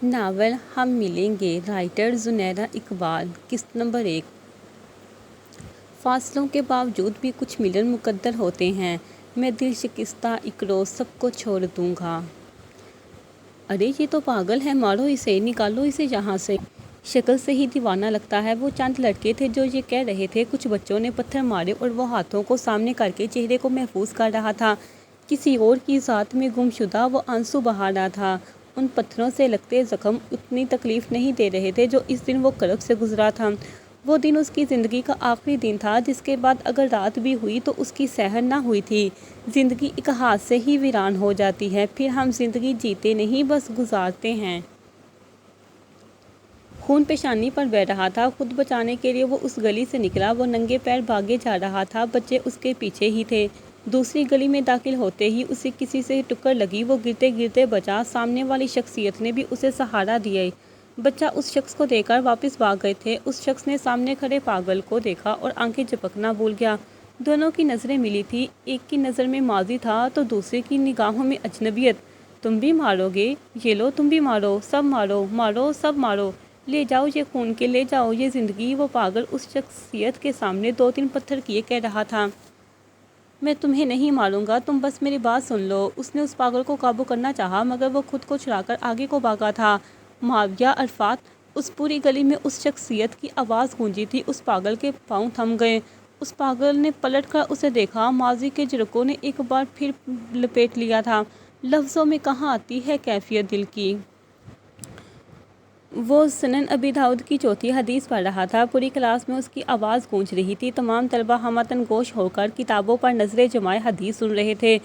Novel ہم ملیں گے، رائٹر زنیرہ اقبال، قسط نمبر 1۔ فاصلوں کے باوجود بھی کچھ ملن مقدر ہوتے ہیں، میں دل شکستہ ایک روز سب کو چھوڑ دوں گا۔ ارے یہ تو پاگل ہے، مارو اسے، نکالو اسے یہاں سے۔ شکل سے ہی دیوانہ لگتا ہے۔ وہ چند لڑکے تھے جو یہ کہہ رہے تھے۔ کچھ بچوں نے پتھر مارے اور وہ ہاتھوں کو سامنے کر کے چہرے کو محفوظ کر رہا تھا۔ کسی اور کی ذات میں گم شدہ وہ آنسو بہا رہا تھا۔ ان پتھروں سے لگتے زخم اتنی تکلیف نہیں دے رہے تھے جو اس دن وہ کرب سے گزرا تھا۔ وہ دن اس کی زندگی کا آخری دن تھا جس کے بعد اگر رات بھی ہوئی تو اس کی سحر نہ ہوئی تھی۔ زندگی ایک ہاتھ سے ہی ویران ہو جاتی ہے، پھر ہم زندگی جیتے نہیں بس گزارتے ہیں۔ خون پیشانی پر بہہ رہا تھا۔ خود بچانے کے لیے وہ اس گلی سے نکلا۔ وہ ننگے پیر بھاگے جا رہا تھا، بچے اس کے پیچھے ہی تھے۔ دوسری گلی میں داخل ہوتے ہی اسے کسی سے ٹکر لگی۔ وہ گرتے گرتے بچا۔ سامنے والی شخصیت نے بھی اسے سہارا دیا۔ بچہ اس شخص کو دیکھ کر واپس بھاگ گئے تھے۔ اس شخص نے سامنے کھڑے پاگل کو دیکھا اور آنکھیں جھپکنا بھول گیا۔ دونوں کی نظریں ملی تھیں۔ ایک کی نظر میں ماضی تھا تو دوسرے کی نگاہوں میں اجنبیت۔ تم بھی مارو گے؟ یہ لو تم بھی مارو، سب مارو، مارو سب مارو، لے جاؤ یہ خون کے، لے جاؤ یہ زندگی۔ وہ پاگل اس شخصیت کے سامنے 2-3 پتھر کیے کہہ رہا تھا، میں تمہیں نہیں ماروں گا، تم بس میری بات سن لو۔ اس نے اس پاگل کو قابو کرنا چاہا مگر وہ خود کو چھڑا کر آگے کو بھاگا تھا۔ معاویہ عرفات۔ اس پوری گلی میں اس شخصیت کی آواز گونجی تھی۔ اس پاگل کے پاؤں تھم گئے۔ اس پاگل نے پلٹ کر اسے دیکھا۔ ماضی کے جھروکوں نے ایک بار پھر لپیٹ لیا تھا۔ لفظوں میں کہاں آتی ہے کیفیت دل کی۔ وہ سنن ابی داؤد کی چوتھی حدیث پڑھ رہا تھا۔ پوری کلاس میں اس کی آواز گونج رہی تھی۔ تمام طلبہ ہمہ گوش ہو کر کتابوں پر نظریں جمائے حدیث سن رہے تھے۔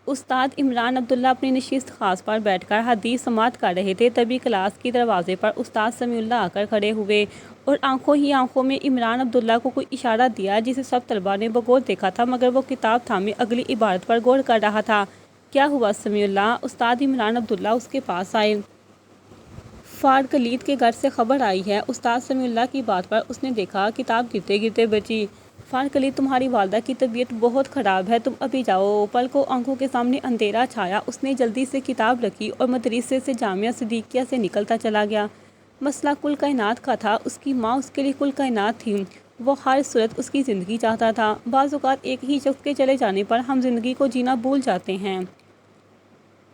استاد عمران عبداللہ اپنی نشست خاص پر بیٹھ کر حدیث سماعت کر رہے تھے۔ تبھی کلاس کے دروازے پر استاد سمیع اللہ آ کر کھڑے ہوئے اور آنکھوں ہی آنکھوں میں عمران عبداللہ کو کوئی اشارہ دیا جسے سب طلبہ نے بغور دیکھا تھا مگر وہ کتاب تھامے اگلی عبارت پر غور کر رہا تھا۔ کیا ہوا سمیع اللہ؟ استاد عمران عبداللہ اس کے پاس آئے۔ فارکلید کے گھر سے خبر آئی ہے۔ استاد سمیع اللہ کی بات پر اس نے دیکھا کتاب گرتے گرتے بچی۔ فارکلید تمہاری والدہ کی طبیعت بہت خراب ہے، تم ابھی جاؤ۔ پل کو آنکھوں کے سامنے اندھیرا چھایا۔ اس نے جلدی سے کتاب رکھی اور مدرسے سے جامعہ صدیقیہ سے نکلتا چلا گیا۔ مسئلہ کل کائنات کا تھا۔ اس کی ماں اس کے لیے کل کائنات تھی۔ وہ ہر صورت اس کی زندگی چاہتا تھا۔ بعض اوقات ایک ہی شخص کے چلے جانے پر ہم زندگی کو جینا بھول جاتے ہیں۔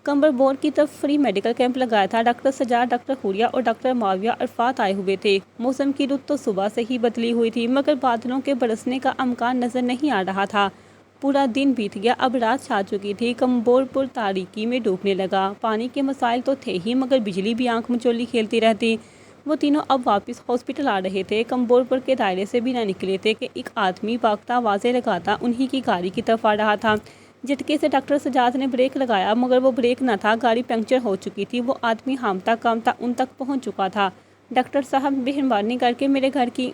کمبر بورڈ کی طرف فری میڈیکل کیمپ لگایا تھا۔ ڈاکٹر سجاد، ڈاکٹر حوریہ اور ڈاکٹر معاویہ عرفات آئے ہوئے تھے۔ موسم کی رت تو صبح سے ہی بدلی ہوئی تھی مگر بادلوں کے برسنے کا امکان نظر نہیں آ رہا تھا۔ پورا دن بیت گیا، اب رات چھا چکی تھی۔ کمبر بورڈ تاریکی میں ڈوبنے لگا۔ پانی کے مسائل تو تھے ہی مگر بجلی بھی آنکھ مچولی کھیلتی رہتی۔ وہ تینوں اب واپس ہاسپٹل آ رہے تھے۔ کمبر بورڈ کے دائرے سے بھی نہ نکلے تھے کہ ایک آدمی بھاگتا آوازیں لگاتا انہی کی گاڑی کی طرف آ رہا تھا۔ جھٹکے سے ڈاکٹر سجاد نے بریک لگایا مگر وہ بریک نہ تھا، گاڑی پنکچر ہو چکی تھی۔ وہ آدمی ہامتا کامتا ان تک پہنچ چکا تھا۔ ڈاکٹر صاحب مہربانی کر کے میرے گھر کی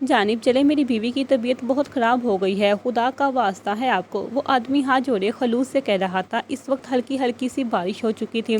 جانب چلیں، میری بیوی کی طبیعت بہت خراب ہو گئی ہے، خدا کا واسطہ ہے آپ کو۔ وہ آدمی ہاتھ جوڑے خلوص سے کہہ رہا تھا۔ اس وقت ہلکی ہلکی سی بارش ہو چکی تھی۔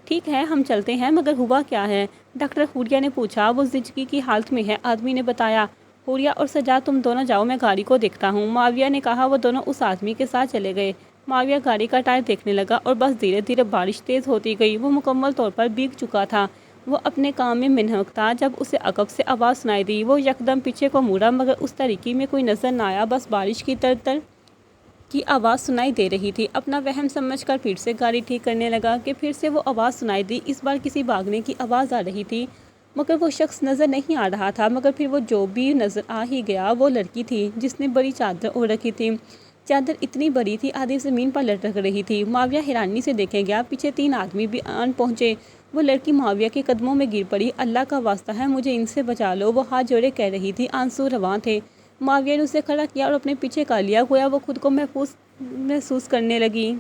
ٹھیک ہے ہم چلتے ہیں مگر ہوا کیا ہے؟ ڈاکٹر حوریہ نے پوچھا۔ وہ زچگی کی حالت میں ہے، آدمی نے بتایا۔ حوریہ اور سجاد تم دونوں جاؤ، میں گاڑی کو دیکھتا ہوں، معاویہ نے کہا۔ وہ دونوں اس آدمی کے ساتھ چلے گئے۔ معاویہ گاڑی کا ٹائر دیکھنے لگا اور بس دھیرے دھیرے بارش تیز ہوتی گئی۔ وہ مکمل طور پر بھیگ چکا تھا۔ وہ اپنے کام میں منہمک تھا۔ جب اسے عقب سے آواز سنائی دی وہ یکدم پیچھے کو مڑا مگر اس تاریکی میں کوئی نظر نہ آیا، بس بارش کی تر تر کی آواز سنائی دے رہی تھی۔ اپنا وہم سمجھ کر پھر سے گاڑی ٹھیک کرنے لگا کہ پھر سے وہ آواز سنائی دی۔ اس بار کسی بھاگنے کی آواز آ رہی تھی مگر وہ شخص نظر نہیں آ رہا تھا، مگر پھر وہ جو بھی نظر آ ہی گیا وہ لڑکی تھی جس نے بڑی چادر اوڑھ رکھی تھی۔ چادر اتنی بڑی تھی آدھی زمین پر لٹک رہی تھی۔ معاویہ حیرانی سے دیکھے گیا، پیچھے 3 آدمی بھی آن پہنچے۔ وہ لڑکی معاویہ کے قدموں میں گر پڑی۔ اللہ کا واسطہ ہے مجھے ان سے بچا لو، وہ ہاتھ جوڑے کہہ رہی تھی، آنسو رواں تھے۔ معاویہ نے اسے کھڑا کیا اور اپنے پیچھے کر لیا، گویا وہ خود کو محسوس کرنے لگی۔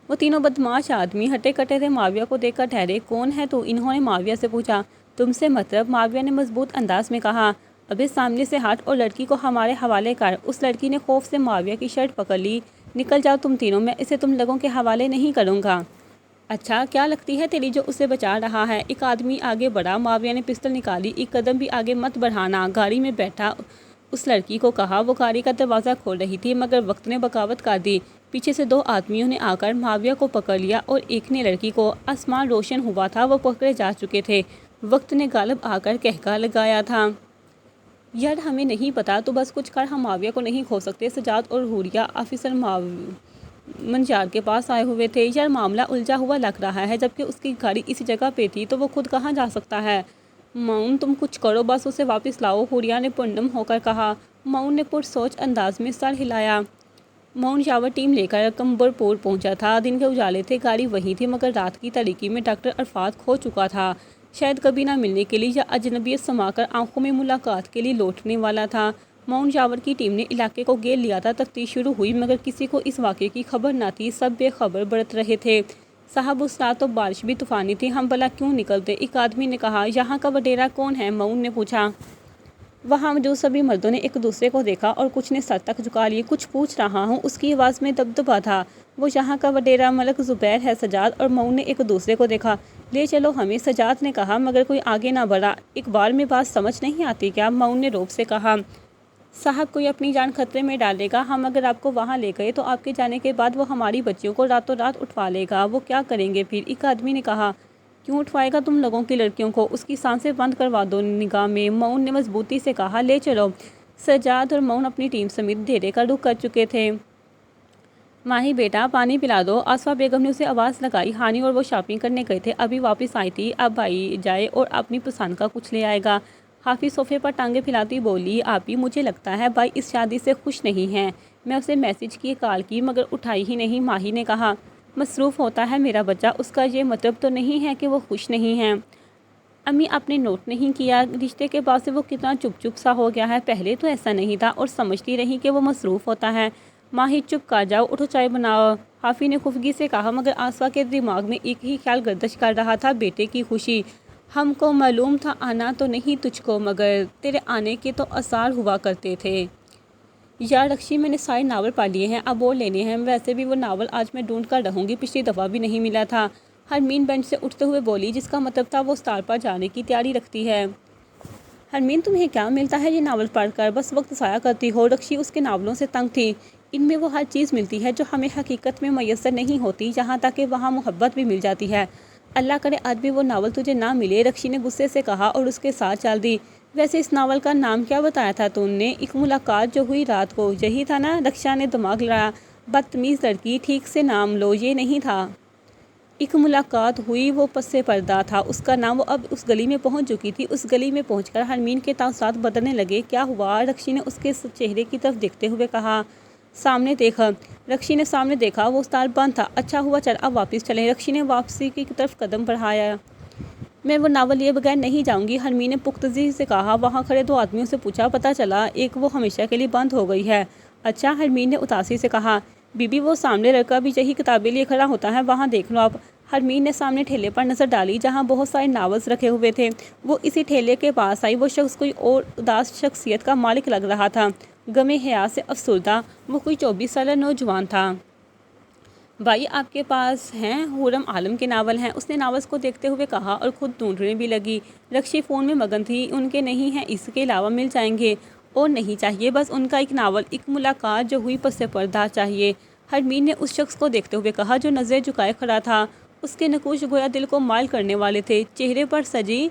وہ تینوں بدمعاش آدمی ہٹے کٹے سے معاویہ کو دیکھ کر ٹھہرے۔ کون ہے تو؟ انہوں نے معاویہ سے پوچھا۔ تم سے مطلب؟ معاویہ نے مضبوط انداز میں کہا۔ ابے سامنے سے ہٹ اور لڑکی کو ہمارے حوالے کر۔ اس لڑکی نے خوف سے معاویہ کی شرٹ پکڑ لی۔ نکل جاؤ تم تینوں، میں اسے تم لوگوں کے حوالے نہیں کروں گا۔ اچھا کیا لگتی ہے تیری جو اسے بچا رہا ہے؟ ایک آدمی آگے بڑھا۔ معاویہ نے پستل نکالی۔ ایک قدم بھی آگے مت بڑھانا، گاڑی میں بیٹھا اس لڑکی کو کہا۔ وہ گاڑی کا دروازہ کھول رہی تھی مگر وقت نے بغاوت کر دی۔ پیچھے سے 2 آدمیوں نے آ کر معاویہ کو پکڑ لیا اور ایک نے لڑکی کو۔ آسمان روشن ہوا تھا، وہ پکڑے جا چکے تھے۔ وقت نے غالب آ کر قہقہہ لگایا تھا۔ یار ہمیں نہیں پتا تو بس کچھ کر، ہم معاویہ کو نہیں کھو سکتے۔ سجاد اور حوریہ آفیسر منجار کے پاس آئے ہوئے تھے۔ یار معاملہ الجھا ہوا لگ رہا ہے، جبکہ اس کی گاڑی اسی جگہ پہ تھی تو وہ خود کہاں جا سکتا ہے؟ معاون تم کچھ کرو، بس اسے واپس لاؤ، حوریہ نے پرنم ہو کر کہا۔ معاون نے پرسوچ انداز میں سر ہلایا۔ معاون یاور ٹیم لے کر کمبرپور پہنچا تھا۔ دن کے اجالے تھے، گاڑی وہیں تھی مگر رات کی تاریکی میں ڈاکٹر عرفات کھو چکا تھا۔ شاید کبھی نہ ملنے کے لیے یا اجنبیت سما کر آنکھوں میں ملاقات کے لیے لوٹنے والا تھا۔ معاون یاور کی ٹیم نے علاقے کو گھیر لیا تھا۔ تفتیش شروع ہوئی مگر کسی کو اس واقعے کی خبر نہ تھی، سب بے خبر برت رہے تھے۔ صاحب اس رات تو بارش بھی طوفانی تھی، ہم بھلا کیوں نکلتے؟ ایک آدمی نے کہا۔ یہاں کا وڈیرا کون ہے؟ معاون نے پوچھا۔ وہاں موجود سبھی مردوں نے ایک دوسرے کو دیکھا اور کچھ نے سر تک جھکا لیے۔ کچھ پوچھ رہا ہوں، اس کی آواز میں دبدبا تھا۔ وہ یہاں کا وڈیرا ملک زبیر ہے سجاد۔ اور معاون نے ایک دوسرے کو دیکھا۔ لے چلو ہمیں، سجاد نے کہا مگر کوئی آگے نہ بڑھا۔ اقبال میں بات سمجھ نہیں آتی کیا؟ معاون نے روب سے کہا۔ صاحب کوئی اپنی جان خطرے میں ڈالے گا، ہم اگر آپ کو وہاں لے گئے تو آپ کے جانے کے بعد وہ ہماری بچیوں کو راتوں رات اٹھوا لے گا، وہ کیا کریں گے پھر؟ ایک آدمی نے کہا۔ کیوں اٹھوائے گا تم لوگوں کی لڑکیوں کو؟ اس کی سانسیں بند کروا دو نگاہ میں، معاون نے مضبوطی سے کہا۔ لے چلو۔ سجاد اور معاون اپنی ٹیم سمیت ڈیرے کا رخ کر چکے تھے۔ ماہی بیٹا پانی پلا دو، آسفا بیگم نے اسے آواز لگائی۔ ہانی اور وہ شاپنگ کرنے گئے تھے، ابھی واپس آئی تھی، اب بھائی جائے اور اپنی پسند کا کچھ لے آئے گا۔ حافظ صوفے پر ٹانگیں پھیلاتی بولی۔ آپی مجھے لگتا ہے بھائی اس شادی سے خوش نہیں ہیں، میں اسے میسج کی، کال کی مگر اٹھائی ہی نہیں۔ ماہی نے کہا۔ مصروف ہوتا ہے میرا بچہ، اس کا یہ مطلب تو نہیں ہے کہ وہ خوش نہیں ہے۔ امی آپ نے نوٹ نہیں کیا رشتے کے بعد سے وہ کتنا چپ چپ سا ہو گیا ہے؟ پہلے تو ایسا نہیں تھا اور سمجھتی رہی کہ وہ مصروف ہوتا ہے۔ ماہی چپ کر جاؤ، اٹھو چائے بناؤ، حافظ نے خفگی سے کہا مگر آسفا کے دماغ میں ایک ہی خیال گردش کر رہا تھا، بیٹے کی خوشی۔ ہم کو معلوم تھا آنا تو نہیں تجھ کو، مگر تیرے آنے کے تو آثار ہوا کرتے تھے۔ یار رکشی میں نے سارے ناول پڑھ لیے ہیں، اب اور لینے ہیں، ویسے بھی وہ ناول آج میں ڈھونڈ کر رہوں گی، پچھلی دفعہ بھی نہیں ملا تھا۔ حرمین بینچ سے اٹھتے ہوئے بولی، جس کا مطلب تھا وہ اسٹار پر جانے کی تیاری رکھتی ہے۔ حرمین تمہیں کیا ملتا ہے یہ ناول پڑھ کر؟ بس وقت ضائع کرتی ہو۔ رکشی اس کے ناولوں سے تنگ تھی۔ ان میں وہ ہر چیز ملتی ہے جو ہمیں حقیقت میں میسر نہیں ہوتی، یہاں تک کہ وہاں محبت بھی مل جاتی ہے۔ اللہ کرے آج بھی وہ ناول تجھے نہ ملے، رکشی نے غصے سے کہا اور اس کے ساتھ چل دی۔ ویسے اس ناول کا نام کیا بتایا تھا تم نے؟ ایک ملاقات جو ہوئی رات کو، یہی تھا نا؟ رکشا نے دماغ لڑایا۔ بدتمیز لڑکی، ٹھیک سے نام لو، یہ نہیں تھا۔ ایک ملاقات ہوئی، وہ پس پردہ تھا اس کا نام۔ وہ اب اس گلی میں پہنچ چکی تھی۔ اس گلی میں پہنچ کر حرمین کے تاثرات بدلنے لگے۔ کیا ہوا؟ رکشی نے اس کے چہرے کی طرف دیکھتے ہوئے کہا۔ سامنے دیکھ۔ رکشی نے سامنے دیکھا، وہ اسٹار بند تھا۔ اچھا ہوا چل اب واپس چلیں۔ رکشی نے واپسی کی طرف قدم بڑھایا۔ میں وہ ناول لیے بغیر نہیں جاؤں گی، حرمین نے پختگی سے کہا۔ وہاں کھڑے 2 آدمیوں سے پوچھا، پتہ چلا ایک وہ ہمیشہ کے لیے بند ہو گئی ہے۔ اچھا، حرمین نے اداسی سے کہا۔ بی بی وہ سامنے لڑکا بھی یہی کتابیں لیے کھڑا ہوتا ہے، وہاں دیکھ لو آپ۔ حرمین نے سامنے ٹھیلے پر نظر ڈالی جہاں بہت سارے ناولز رکھے ہوئے تھے۔ وہ اسی ٹھیلے کے پاس آئی۔ وہ شخص کوئی اور اداس شخصیت کا مالک لگ رہا تھا، غم حیات سے افسردہ۔ وہ کوئی 24 سالہ نوجوان تھا۔ بھائی آپ کے پاس ہیں؟ حورم عالم کے ناول ہیں، اس نے ناولز کو دیکھتے ہوئے کہا اور خود ڈھونڈنے بھی لگی۔ رکشی فون میں مگن تھی۔ ان کے نہیں ہیں، اس کے علاوہ مل جائیں گے۔ اور نہیں چاہیے، بس ان کا ایک ناول، ایک ملاقات جو ہوئی پس پردہ چاہیے، حرمین نے اس شخص کو دیکھتے ہوئے کہا جو نظریں جھکائے کھڑا تھا۔ اس کے نقوش گویا دل کو مائل کرنے والے تھے، چہرے پر سجی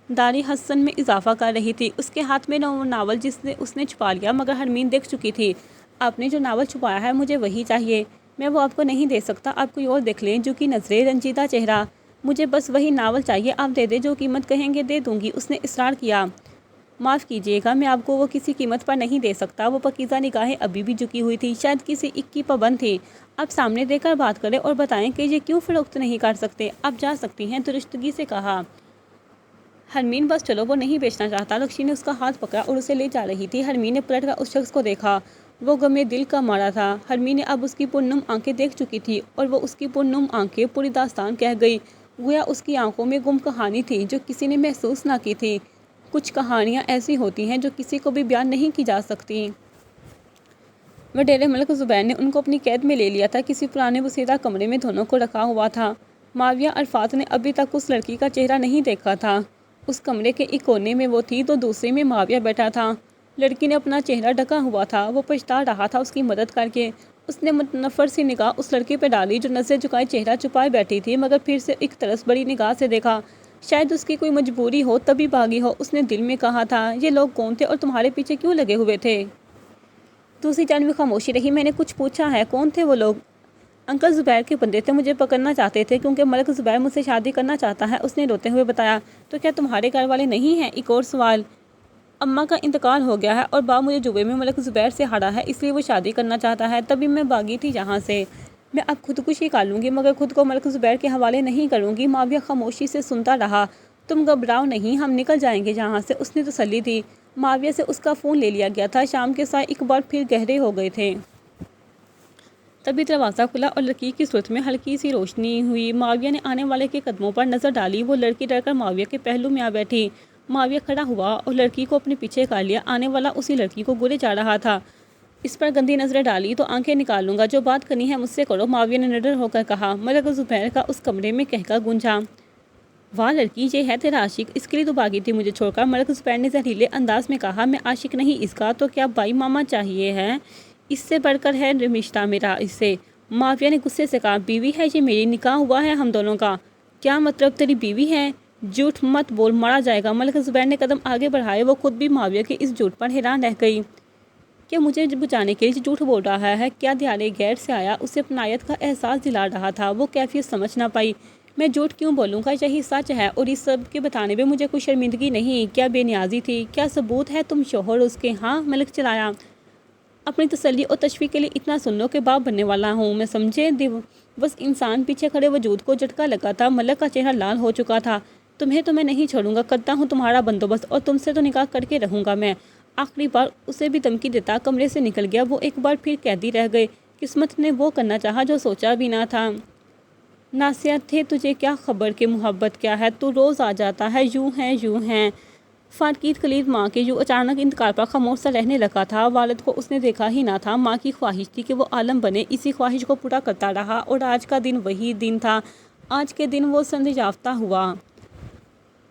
داڑھی حسن میں اضافہ کر رہی تھی۔ اس کے ہاتھ میں ناول جس نے اس نے چھپا لیا مگر حرمین دیکھ چکی تھی۔ آپ نے جو ناول چھپایا ہے مجھے وہی چاہیے، میں وہ آپ کو نہیں دے سکتا، آپ کوئی اور دیکھ لیں۔ جو کی نظریں، رنجیدہ چہرہ۔ مجھے بس وہی ناول چاہیے، آپ دے دیں، جو قیمت کہیں گے دے دوں گی، اس نے اصرار کیا۔ معاف کیجیے گا، میں آپ کو وہ کسی قیمت پر نہیں دے سکتا۔ وہ پاکیزہ نگاہیں ابھی بھی جھکی ہوئی تھی، شاید کسی ایک کی پابند تھی۔ آپ سامنے دے کر بات کریں اور بتائیں کہ یہ کیوں فروخت نہیں کر سکتے۔ آپ جا سکتی ہیں، درستگی سے کہا۔ حرمین بس چلو، وہ نہیں بیچنا چاہتا۔ رکشی نے اس کا ہاتھ پکڑا اور اسے لے جا رہی تھی۔ حرمین نے پلٹ کر اس شخص کو دیکھا، وہ غمِ دل کا مارا تھا۔ حرمین نے اب اس کی پرنم آنکھیں دیکھ چکی تھی اور وہ اس کی پرنم آنکھیں پوری داستان کہہ گئی، گویا اس کی آنکھوں میں گم کہانی تھی جو کسی نے محسوس نہ کی تھی۔ کچھ کہانیاں ایسی ہوتی ہیں جو کسی کو بھی بیان نہیں کی جا سکتی۔ وڈیرے ملک زبیر نے ان کو اپنی قید میں لے لیا تھا، کسی پرانے بوسیدہ کمرے میں دونوں کو رکھا ہوا تھا۔ معاویہ عرفات نے ابھی تک اس لڑکی کا چہرہ نہیں دیکھا تھا۔ اس کمرے کے ایک کونے میں وہ تھی تو دوسرے میں معاویہ بیٹھا تھا۔ لڑکی نے اپنا چہرہ ڈھکا ہوا تھا، وہ پچھتا رہا تھا اس کی مدد کر کے۔ اس نے متنفر سی نگاہ اس لڑکی پہ ڈالی جو نظریں جھکائے چہرہ چھپائے بیٹھی تھی، مگر پھر سے ایک طرف بڑی نگاہ سے دیکھا۔ شاید اس کی کوئی مجبوری ہو تبھی بھاگی ہو۔ اس نے دل میں کہا تھا، یہ لوگ کون تھے اور تمہارے پیچھے کیوں لگے ہوئے تھے؟ دوسری جانب خاموشی رہی۔ میں نے کچھ پوچھا ہے، کون تھے وہ لوگ؟ انکل زبیر کے بندے تھے، مجھے پکڑنا چاہتے تھے کیونکہ ملک زبیر مجھ سے شادی کرنا چاہتا ہے، اس نے روتے ہوئے بتایا۔ تو کیا تمہارے گھر والے نہیں ہیں؟ ایک اور سوال۔ اماں کا انتقال ہو گیا ہے اور باپ مجھے جوئے میں ملک زبیر سے ہارا ہے، اس لیے وہ شادی کرنا چاہتا ہے، تبھی میں بھاگی تھی یہاں سے۔ میں اب خودکشی کر لوں گی مگر خود کو ملک زبیر کے حوالے نہیں کروں گی۔ معاویہ خاموشی سے سنتا رہا۔ تم گھبراؤ نہیں، ہم نکل جائیں گے یہاں سے، اس نے تسلی دی۔ معاویہ سے اس کا فون لے لیا گیا تھا۔ شام کے سائے ایک بار پھر گہرے ہو گئے تھے۔ تبھی دروازہ کھلا اور لڑکی کی صورت میں ہلکی سی روشنی ہوئی۔ معاویہ نے آنے والے کے قدموں پر نظر ڈالی۔ وہ لڑکی ڈر کر معاویہ کے پہلو میں آ بیٹھی۔ معاویہ کھڑا ہوا اور لڑکی کو اپنے پیچھے کر لیا۔ آنے والا اسی لڑکی کو گولے جا رہا تھا۔ اس پر گندی نظریں ڈالی تو آنکھیں نکال لوں گا، جو بات کرنی ہے مجھ سے کرو، معاویہ نے نڈر ہو کر کہا۔ ملک زبیر کا اس کمرے میں قہقہ گونجا۔ واہ لڑکی، یہ ہے تیرا عاشق، اس کے لیے تو بھاگی تھی مجھے چھوڑ کر، ملک زبیر نے زہریلے انداز میں کہا۔ میں عاشق نہیں اس کا، تو کیا بائی ماما چاہیے ہے؟ اس سے بڑھ کر ہے رشتہ میرا اس سے۔ معاویہ نے غصے سے کہا۔ بیوی ہے یہ میری، نکاح ہوا ہے ہم دونوں کا۔ کیا مطلب تیری بیوی ہے؟ جھوٹ مت بول، مارا جائے گا۔ ملک زبیر نے قدم آگے بڑھائے۔ وہ خود بھی معاویہ کے اس جھوٹ پر حیران رہ گئی۔ کیا مجھے بچانے کے لیے جھوٹ بول رہا ہے؟ کیا دیارے غیر سے آیا؟ اسے اپنائیت کا احساس دلا رہا تھا۔ وہ کیفیت سمجھ نہ پائی۔ میں جھوٹ کیوں بولوں گا؟ یہی سچ ہے اور اس سب کے بتانے میں مجھے کوئی شرمندگی نہیں۔ کیا بے نیازی تھی؟ کیا ثبوت ہے تم شوہر اس کے؟ ہاں، ملک چلایا۔ اپنی تسلی اور تشویق کے لیے اتنا سن لو کہ باپ بننے والا ہوں میں، سمجھے؟ بس انسان پیچھے کھڑے وجود کو جھٹکا لگا تھا۔ ملک کا چہرہ لال ہو چکا تھا۔ تمہیں تو میں نہیں چھوڑوں گا، کرتا ہوں تمہارا بندوبست، اور تم سے تو نکاح کر کے رہوں گا میں۔ آخری بار اسے بھی دھمکی دیتا کمرے سے نکل گیا۔ وہ ایک بار پھر قیدی رہ گئے۔ قسمت نے وہ کرنا چاہا جو سوچا بھی نہ تھا۔ ناصحت تھے تجھے کیا خبر کہ محبت کیا ہے؟ تو روز آ جاتا ہے، یوں ہے یوں ہے۔ فارقید خلیل ماں کے یوں اچانک انتقال پر خاموش سا رہنے لگا تھا۔ والد کو اس نے دیکھا ہی نہ تھا۔ ماں کی خواہش تھی کہ وہ عالم بنے، اسی خواہش کو پورا کرتا رہا، اور آج کا دن وہی دن تھا۔ آج کے دن وہ سند یافتہ ہوا۔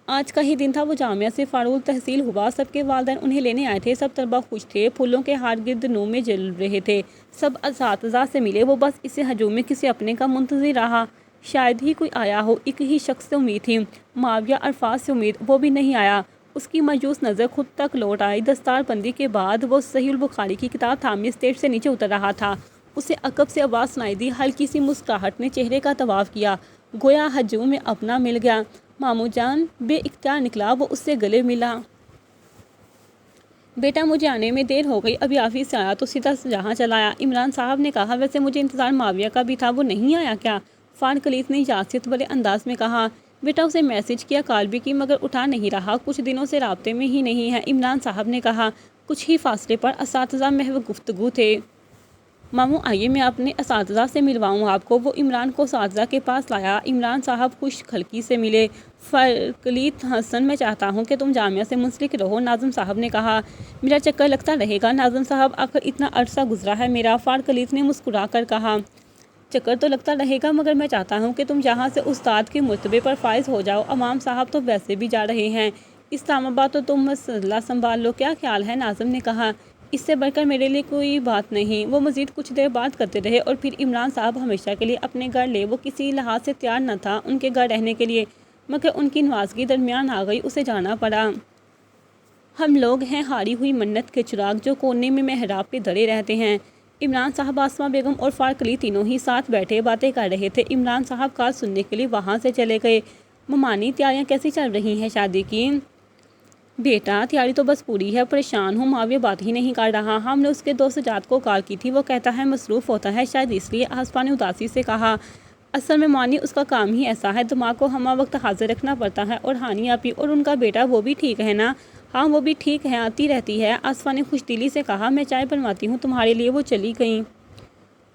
آج کا ہی دن تھا وہ جامعہ سے فارغ التحصیل ہوا۔ سب کے والدین انہیں لینے آئے تھے۔ سب طلباء خوش تھے، پھولوں کے ہار گرد نور میں جل رہے تھے۔ سب اساتذہ سے ملے۔ وہ بس اس ہجوم میں کسی اپنے کا منتظر رہا۔ شاید ہی کوئی آیا ہو۔ ایک ہی شخص سے امید تھی، معاویہ عرفات سے امید، وہ بھی نہیں آیا۔ اس کی مایوس نظر خود تک لوٹ آئی۔ دستار بندی کے بعد وہ صحیح البخاری کی کتاب تھامے اسٹیج سے نیچے اتر رہا تھا۔ اسے عقب سے آواز سنائی دی۔ ہلکی سی مسکراہٹ نے چہرے کا طواف کیا، گویا ہجوم میں اپنا مل گیا۔ ماموں جان، بے اختیار نکلا وہ اس سے گلے ملا۔ بیٹا مجھے آنے میں دیر ہو گئی، ابھی آفس سے آیا تو سیدھا جہاں چلا آیا، عمران صاحب نے کہا۔ ویسے مجھے انتظار معاویہ کا بھی تھا، وہ نہیں آیا کیا؟ فارق کلیت نے یاسیت والے انداز میں کہا۔ بیٹا اسے میسج کیا، کال بھی کی، مگر اٹھا نہیں رہا، کچھ دنوں سے رابطے میں ہی نہیں ہے، عمران صاحب نے کہا۔ کچھ ہی فاصلے پر اساتذہ محو گفتگو تھے۔ ماموں آئیے میں اپنے اساتذہ سے ملواؤں آپ کو۔ وہ عمران کو اساتذہ کے پاس لایا۔ عمران صاحب خوش خلقی سے ملے۔ فارقلیت حسن، میں چاہتا ہوں کہ تم جامعہ سے منسلک رہو، ناظم صاحب نے کہا۔ میرا چکر لگتا رہے گا ناظم صاحب، آخر اتنا عرصہ گزرا ہے میرا، فارقلیت نے مسکرا کر کہا۔ چکر تو لگتا رہے گا مگر میں چاہتا ہوں کہ تم یہاں سے استاد کے مرتبے پر فائز ہو جاؤ۔ امام صاحب تو ویسے بھی جا رہے ہیں اسلام آباد، تو تم مسئلہ سنبھال لو۔ کیا خیال ہے؟ ناظم نے کہا۔ اس سے بڑھ کر میرے لیے کوئی بات نہیں۔ وہ مزید کچھ دیر بات کرتے رہے اور پھر عمران صاحب ہمیشہ کے لیے اپنے گھر لے۔ وہ کسی لحاظ سے تیار نہ تھا ان کے گھر رہنے کے لیے، مگر ان کی نوازگی درمیان آ گئی، اسے جانا پڑا۔ ہم لوگ ہیں ہاری ہوئی منت کے چراغ جو کونے میں محراب پہ دھرے رہتے ہیں۔ عمران صاحب، آسماں بیگم اور فارقلیت تینوں ہی ساتھ بیٹھے باتیں کر رہے تھے۔ عمران صاحب کال سننے کے لیے وہاں سے چلے گئے۔ ممانی، تیاریاں کیسی چل رہی ہیں شادی کی؟ بیٹا تیاری تو بس پوری ہے، پریشان ہوں، معاویہ بات ہی نہیں کر رہا۔ ہم نے اس کے دوست سجاد کو کال کی تھی، وہ کہتا ہے مصروف ہوتا ہے، شاید اس لیے، آصفہ نے اداسی سے کہا۔ اصل میں مانی اس کا کام ہی ایسا ہے، دماغ کو ہمہ وقت حاضر رکھنا پڑتا ہے۔ اور ہانی آپی اور ان کا بیٹا، وہ بھی ٹھیک ہے نا؟ ہاں وہ بھی ٹھیک ہے، آتی رہتی ہے، آصفہ نے خوش دلی سے کہا۔ میں چائے بنواتی ہوں تمہارے لیے۔ وہ چلی گئیں۔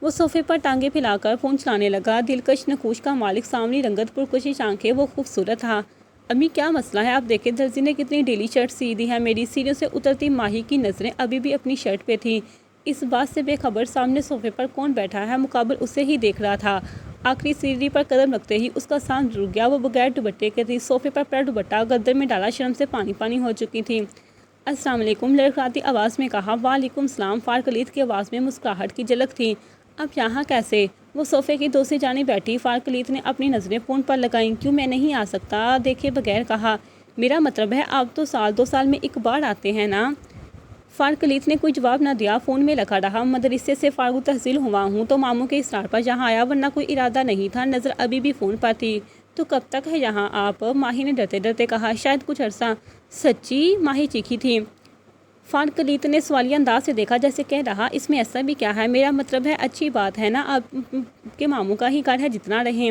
وہ صوفے پر ٹانگیں پھیلا کر فون چلانے لگا۔ دلکش نقوش کا مالک، سامری رنگت، پرکشش آنکھیں، وہ خوبصورت تھا۔ امی کیا مسئلہ ہے؟ آپ دیکھیں درزی نے کتنی ڈھیلی شرٹ سی دی ہے میری۔ سیڑھیوں سے اترتی ماہی کی نظریں ابھی بھی اپنی شرٹ پہ تھیں۔ اس بات سے بے خبر سامنے صوفے پر کون بیٹھا ہے، مقابل اسے ہی دیکھ رہا تھا۔ آخری سیڑھی پر قدم رکھتے ہی اس کا سانس رک گیا۔ وہ بغیر دوپٹے کے تھی، صوفے پر پڑا دوپٹہ گردن میں ڈالا شرم سے پانی پانی ہو چکی تھی۔ السلام علیکم، لڑکھڑاتی آواز میں کہا۔ وعلیکم السلام۔ فارکلیت کی آواز میں مسکراہٹ کی جھلک تھی۔ اب یہاں کیسے؟ وہ صوفے کی دوسری جانب بیٹھی۔ فارکلیت نے اپنی نظریں فون پر لگائیں۔ کیوں میں نہیں آ سکتا؟ دیکھے بغیر کہا۔ میرا مطلب ہے آپ تو سال دو سال میں ایک بار آتے ہیں نا؟ فارکلیت نے کوئی جواب نہ دیا، فون میں لگا رہا۔ مدرسے سے فارغ التحصیل ہوا ہوں تو ماموں کے اصرار پر یہاں آیا، ورنہ کوئی ارادہ نہیں تھا۔ نظر ابھی بھی فون پر تھی۔ تو کب تک ہے یہاں آپ؟ ماہی نے ڈرتے ڈرتے کہا۔ شاید کچھ عرصہ۔ سچی؟ ماہی چیخی تھی۔ فارکلیت نے سوالیہ انداز سے دیکھا، جیسے کہہ رہا اس میں ایسا بھی کیا ہے؟ میرا مطلب ہے اچھی بات ہے نا، آپ کے ماموں کا ہی گھر ہے، جتنا رہیں۔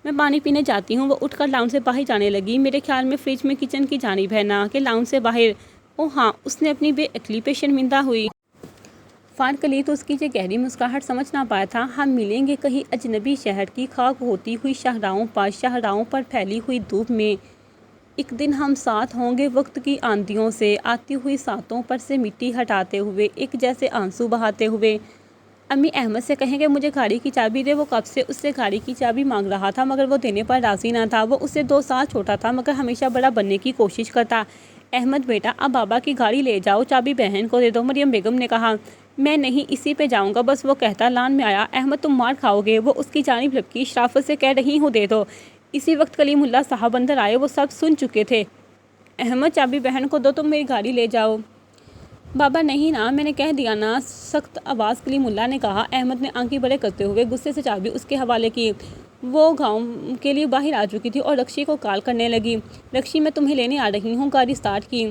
میں پانی پینے جاتی ہوں۔ وہ اٹھ کر لاؤنج سے باہر جانے لگی۔ میرے خیال میں فریج میں کچن کی جانب ہے نا، کہ لاؤنج سے باہر؟ او ہاں، اس نے اپنی بے عقلی پہ شرمندہ ہوئی۔ فارکلیت اس کی یہ گہری مسکراہٹ سمجھ نہ پایا تھا۔ ہم ملیں گے کہیں اجنبی شہر کی خاک ہوتی ہوئی شاہراہوں پر پھیلی ہوئی دھوپ میں۔ ایک دن ہم ساتھ ہوں گے، وقت کی آندھیوں سے آتی ہوئی ساتوں پر سے مٹی ہٹاتے ہوئے، ایک جیسے آنسو بہاتے ہوئے۔ امی احمد سے کہیں کہ مجھے گاڑی کی چابی دے۔ وہ کب سے اس سے گاڑی کی چابی مانگ رہا تھا، مگر وہ دینے پر راضی نہ تھا۔ وہ اس سے 2 سال چھوٹا تھا، مگر ہمیشہ بڑا بننے کی کوشش کرتا۔ احمد بیٹا، اب بابا کی گاڑی لے جاؤ، چابی بہن کو دے دو۔ مریم بیگم نے کہا۔ میں نہیں، اسی پہ جاؤں گا بس۔ وہ کہتا لان میں آیا۔ احمد تم مار کھاؤ گے۔ وہ اس کی جانب لپکی۔ شرافت سے کہہ رہی ہوں دے دو۔ اسی وقت کلیم اللہ صاحب اندر آئے۔ وہ سب سن چکے تھے۔ احمد چابی بہن کو دو، تم میری گاڑی لے جاؤ۔ بابا نہیں نا، میں نے کہہ دیا نا، سخت آواز کلیم اللہ نے کہا۔ احمد نے آنکھیں بڑے کرتے ہوئے غصے سے چابی اس کے حوالے کی۔ وہ گاؤں کے لیے باہر آ چکی تھی اور رکشی کو کال کرنے لگی۔ رکشی میں تمہیں لینے آ رہی ہوں۔ گاڑی سٹارٹ کی۔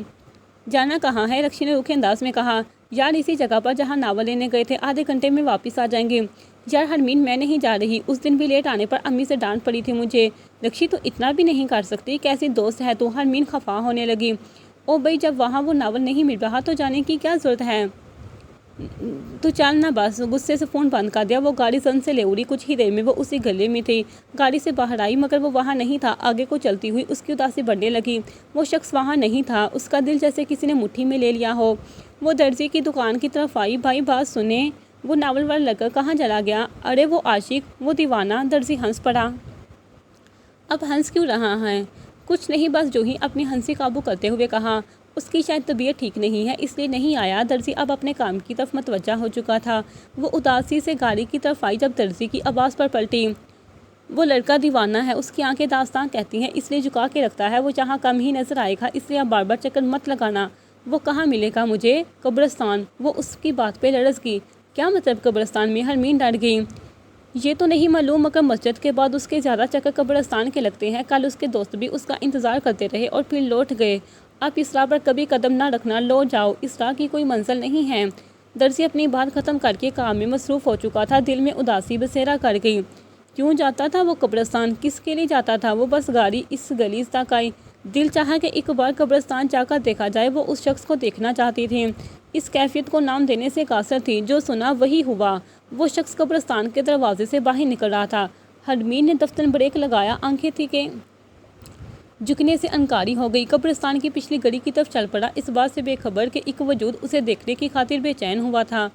جانا کہاں ہے؟ رکشی نے روکھے انداز میں کہا۔ یار اسی جگہ پر جہاں ناول لینے گئے تھے، آدھے گھنٹے میں واپس آ جائیں گے۔ یار حرمین میں نہیں جا رہی، اس دن بھی لیٹ آنے پر امی سے ڈانٹ پڑی تھی مجھے۔ رکشی تو اتنا بھی نہیں کر سکتی، کیسی دوست ہے تو؟ حرمین خفا ہونے لگی۔ او بھئی، جب وہاں وہ ناول نہیں مل رہا تو جانے کی کیا ضرورت ہے؟ تو چل نا بس۔ غصے سے فون بند کر دیا۔ وہ گاڑی زن سے لے اڑی۔ کچھ ہی دیر میں وہ اسی گلے میں تھی۔ گاڑی سے باہر آئی، مگر وہ وہاں نہیں تھا۔ آگے کو چلتی ہوئی اس کی اداسی بڑھنے لگی۔ وہ شخص وہاں نہیں تھا۔ اس کا دل جیسے کسی نے مٹھی میں لے لیا ہو۔ وہ درزی کی دکان کی طرف آئی۔ بھائی بات سنیں، وہ ناول ور لگ کر کہاں چلا گیا؟ ارے وہ عاشق، وہ دیوانہ۔ درزی ہنس پڑا۔ اب ہنس کیوں رہا ہے؟ کچھ نہیں، بس جو ہی اپنی ہنسی قابو کرتے ہوئے کہا۔ اس کی شاید طبیعت ٹھیک نہیں ہے، اس لیے نہیں آیا۔ درزی اب اپنے کام کی طرف متوجہ ہو چکا تھا۔ وہ اداسی سے گاڑی کی طرف آئی۔ جب درزی کی آواز پر پلٹی، وہ لڑکا دیوانہ ہے، اس کی آنکھیں داستان کہتی ہیں، اس لیے جھکا کے رکھتا ہے۔ وہ جہاں کم ہی نظر آئے گا، اس لیے اب بار بار چکر مت لگانا۔ وہ کہاں ملے گا مجھے؟ قبرستان۔ وہ اس کی بات پہ لرز گئی۔ کیا مطلب قبرستان میں؟ حرمین ڈر گئی۔ یہ تو نہیں معلوم، مگر مسجد کے بعد اس کے زیادہ چکر قبرستان کے لگتے ہیں۔ کل اس کے دوست بھی اس کا انتظار کرتے رہے اور پھر لوٹ گئے۔ اب اس راہ پر کبھی قدم نہ رکھنا، لوٹ جاؤ، اس راہ کی کوئی منزل نہیں ہے۔ درزی اپنی بات ختم کر کے کام میں مصروف ہو چکا تھا۔ دل میں اداسی بسیرا کر گئی۔ کیوں جاتا تھا وہ قبرستان؟ کس کے لیے جاتا تھا وہ؟ بس گاڑی اس گلی تک آئی۔ دل چاہا کہ ایک بار قبرستان جا کر دیکھا جائے۔ وہ اس شخص کو دیکھنا چاہتی تھی۔ اس کیفیت کو نام دینے سے قاصر تھی۔ جو سنا وہی ہوا۔ وہ شخص قبرستان کے دروازے سے باہر نکل رہا تھا۔ حرمین نے دفتر بریک لگایا۔ آنکھیں تھی کہ جھکنے سے انکاری ہو گئی۔ قبرستان کی پچھلی گلی کی طرف چل پڑا، اس بات سے بے خبر کہ ایک وجود اسے دیکھنے کی خاطر بے چین ہوا تھا۔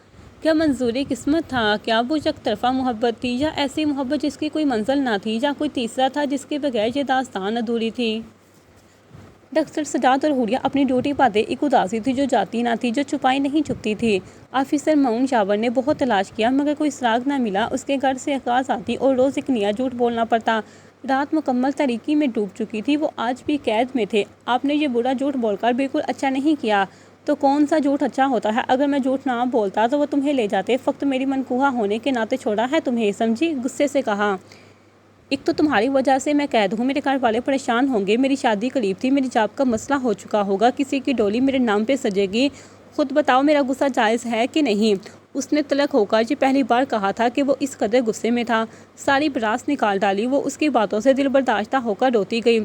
کیا منظور قسمت تھا؟ کیا وہ یک طرفہ محبت تھی، یا ایسی محبت جس کی کوئی منزل نہ تھی، یا کوئی تیسرا تھا جس کے بغیر یہ داستان ادھوری تھی؟ ڈاکٹر سجاد اور حوریہ اپنی ڈیوٹی پر تھے۔ ایک اداسی تھی جو جاتی نہ تھی، جو چھپائی نہیں چھپتی تھی۔ آفیسر معاون شاور نے بہت تلاش کیا، مگر کوئی سراغ نہ ملا۔ اس کے گھر سے اخراج آتی اور روز ایک نیا جھوٹ بولنا پڑتا۔ رات مکمل تاریکی میں ڈوب چکی تھی۔ وہ آج بھی قید میں تھے۔ آپ نے یہ برا جھوٹ بول کر بالکل اچھا نہیں کیا۔ تو کون سا جھوٹ اچھا ہوتا ہے؟ اگر میں جھوٹ نہ بولتا تو وہ تمہیں لے جاتے۔ فقط میری منقوہ ہونے کے ناطے چھوڑا ہے تمہیں، سمجھی؟ غصے سے کہا۔ ایک تو تمہاری وجہ سے میں قید ہوں، میرے گھر والے پریشان ہوں گے، میری شادی قریب تھی، میری جاب کا مسئلہ ہو چکا ہوگا، کسی کی ڈولی میرے نام پہ سجے گی۔ خود بتاؤ میرا غصہ جائز ہے کہ نہیں؟ اس نے تلخ ہو کر یہ پہلی بار کہا تھا کہ وہ اس قدر غصے میں تھا۔ ساری بڑاس نکال ڈالی۔ وہ اس کی باتوں سے دل برداشتہ ہو کر روتی گئی۔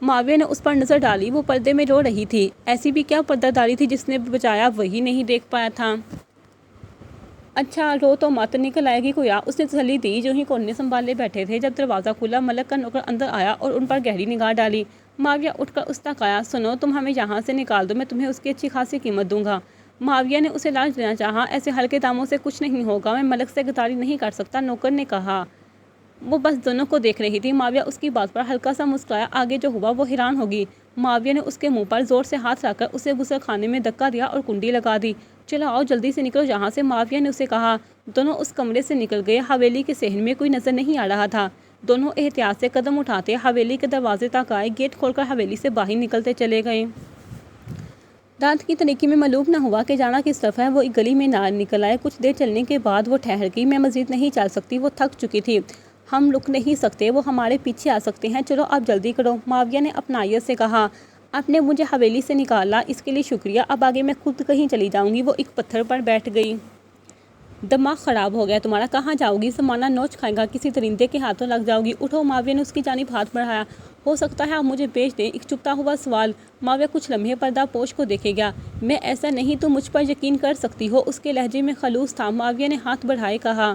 معاویہ نے اس پر نظر ڈالی۔ وہ پردے میں رو رہی تھی۔ ایسی بھی کیا پردہ داری تھی جس نے بچایا وہی نہیں دیکھ پایا تھا؟ اچھا رو تو مت، نکل آئے گی کویا، اس نے تسلی دی۔ جو ہی کونے سنبھالے بیٹھے تھے، جب دروازہ کھلا، ملک کا نوکر اندر آیا اور ان پر گہری نگاہ ڈالی۔ معاویہ اٹھ کر اس تک آیا۔ سنو، تم ہمیں یہاں سے نکال دو، میں تمہیں اس کی اچھی خاصی قیمت دوں گا۔ معاویہ نے اسے لالچ دینا چاہا۔ ایسے ہلکے داموں سے کچھ نہیں ہوگا، میں ملک سے غداری نہیں کر سکتا، نوکر نے کہا۔ وہ بس دونوں کو دیکھ رہی تھی۔ معاویہ اس کی بات پر ہلکا سا مسکرایا۔ آگے جو ہوا وہ حیران ہوگی۔ معاویہ نے اس کے منہ پر زور سے ہاتھ رکھ کر اسے غسل خانے میں دھکا دیا اور کنڈی لگا دی۔ چلو آؤ جلدی سے نکلو یہاں سے، معاویہ نے اسے کہا۔ دونوں اس کمرے سے نکل گئے۔ حویلی کے صحن میں کوئی نظر نہیں آ رہا تھا۔ دونوں احتیاط سے قدم اٹھاتے حویلی کے دروازے تک آئے۔ گیٹ کھول کر حویلی سے باہر نکلتے چلے گئے۔ رات کی تاریکی میں معلوم نہ ہوا کہ جانا کس طرف ہے۔ وہ ایک گلی میں نکل آئے۔ کچھ دیر چلنے کے بعد وہ ٹھہر گئی۔ میں مزید نہیں چل سکتی، وہ تھک چکی تھی۔ ہم رک نہیں سکتے، وہ ہمارے پیچھے آ سکتے ہیں، چلو آپ جلدی کرو، معاویہ نے اپنائیت سے کہا۔ آپ نے مجھے حویلی سے نکالا اس کے لیے شکریہ، اب آگے میں خود کہیں چلی جاؤں گی۔ وہ ایک پتھر پر بیٹھ گئی۔ دماغ خراب ہو گیا تمہارا، کہاں جاؤ گی؟ زمانہ نوچ کھائے گا، کسی درندے کے ہاتھوں لگ جاؤ گی۔ اٹھو، معاویہ نے اس کی جانب ہاتھ بڑھایا۔ ہو سکتا ہے آپ مجھے بیچ دیں، ایک چپتا ہوا سوال۔ معاویہ کچھ لمحے پردہ پوش کو دیکھے گیا۔ میں ایسا نہیں، تم مجھ پر یقین کر سکتی ہو، اس کے لہجے میں خلوص تھا۔ معاویہ نے ہاتھ بڑھائے کہا۔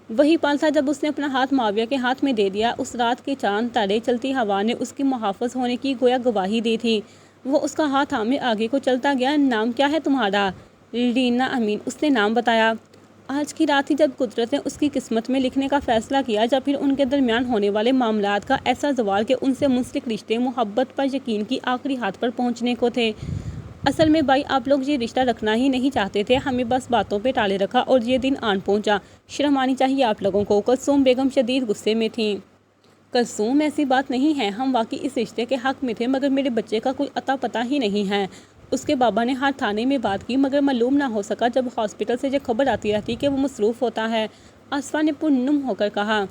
وہی پل تھا جب اس نے اپنا ہاتھ معاویہ کے ہاتھ میں دے دیا۔ اس رات کے چاند تارے، چلتی ہوا نے اس کے محافظ ہونے کی گویا گواہی دی تھی۔ وہ اس کا ہاتھ تھامے آگے کو چلتا گیا۔ نام کیا ہے تمہارا؟ رینا امین، اس نے نام بتایا۔ آج کی رات تھی جب قدرت نے اس کی قسمت میں لکھنے کا فیصلہ کیا، جب پھر ان کے درمیان ہونے والے معاملات کا ایسا زوال کہ ان سے منسلک رشتے محبت پر یقین کی آخری حد پر پہنچنے کو تھے۔ اصل میں بھائی آپ لوگ یہ رشتہ رکھنا ہی نہیں چاہتے تھے، ہمیں بس باتوں پہ ٹالے رکھا اور یہ دن آن پہنچا۔ شرم آنی چاہیے آپ لوگوں کو۔ کلثوم بیگم شدید غصے میں تھیں۔ کلثوم ایسی بات نہیں ہے، ہم واقعی اس رشتے کے حق میں تھے، مگر میرے بچے کا کوئی اتا پتہ ہی نہیں ہے۔ اس کے بابا نے ہر تھانے میں بات کی مگر معلوم نہ ہو سکا۔ جب ہاسپٹل سے یہ خبر آتی رہتی کہ وہ مصروف ہوتا ہے۔ آصفہ نے پرنم ہو کر کہا۔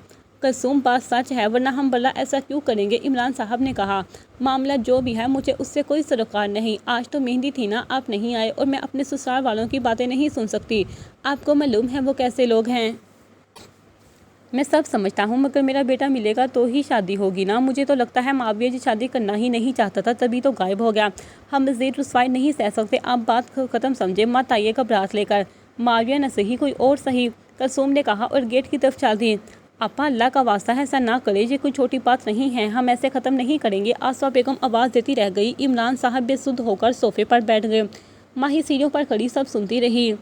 کلثوم بات سچ ہے، ورنہ ہم بھلا ایسا کیوں کریں گے؟ عمران صاحب نے کہا۔ معاملہ جو بھی ہے مجھے اس سے کوئی سروکار نہیں۔ آج تو مہندی تھی نا، آپ نہیں آئے اور میں اپنے سسرال والوں کی باتیں نہیں سن سکتی۔ آپ کو معلوم ہے وہ کیسے لوگ ہیں۔ میں سب سمجھتا ہوں، مگر میرا بیٹا ملے گا تو ہی شادی ہوگی نا۔ مجھے تو لگتا ہے معاویہ جی شادی کرنا ہی نہیں چاہتا تھا، تبھی تو غائب ہو گیا۔ ہم مزید رسوائی نہیں سہ سکتے، آپ بات ختم سمجھے، مت آئیے گھبراہٹ لے کر۔ معاویہ نہ صحیح کوئی اور صحیح، کلثوم نے کہا اور گیٹ کی طرف چل دی۔ آپا اللہ کا واسطہ ہے ایسا نہ کرے، یہ کوئی چھوٹی بات نہیں ہے، ہم ایسے ختم نہیں کریں گے۔ آصفہ بیگم آواز دیتی رہ گئی۔ عمران صاحب بے سدھ ہو کر صوفے پر بیٹھ گئے۔ ماہی سیڑھیوں پر کھڑی سب سنتی رہی۔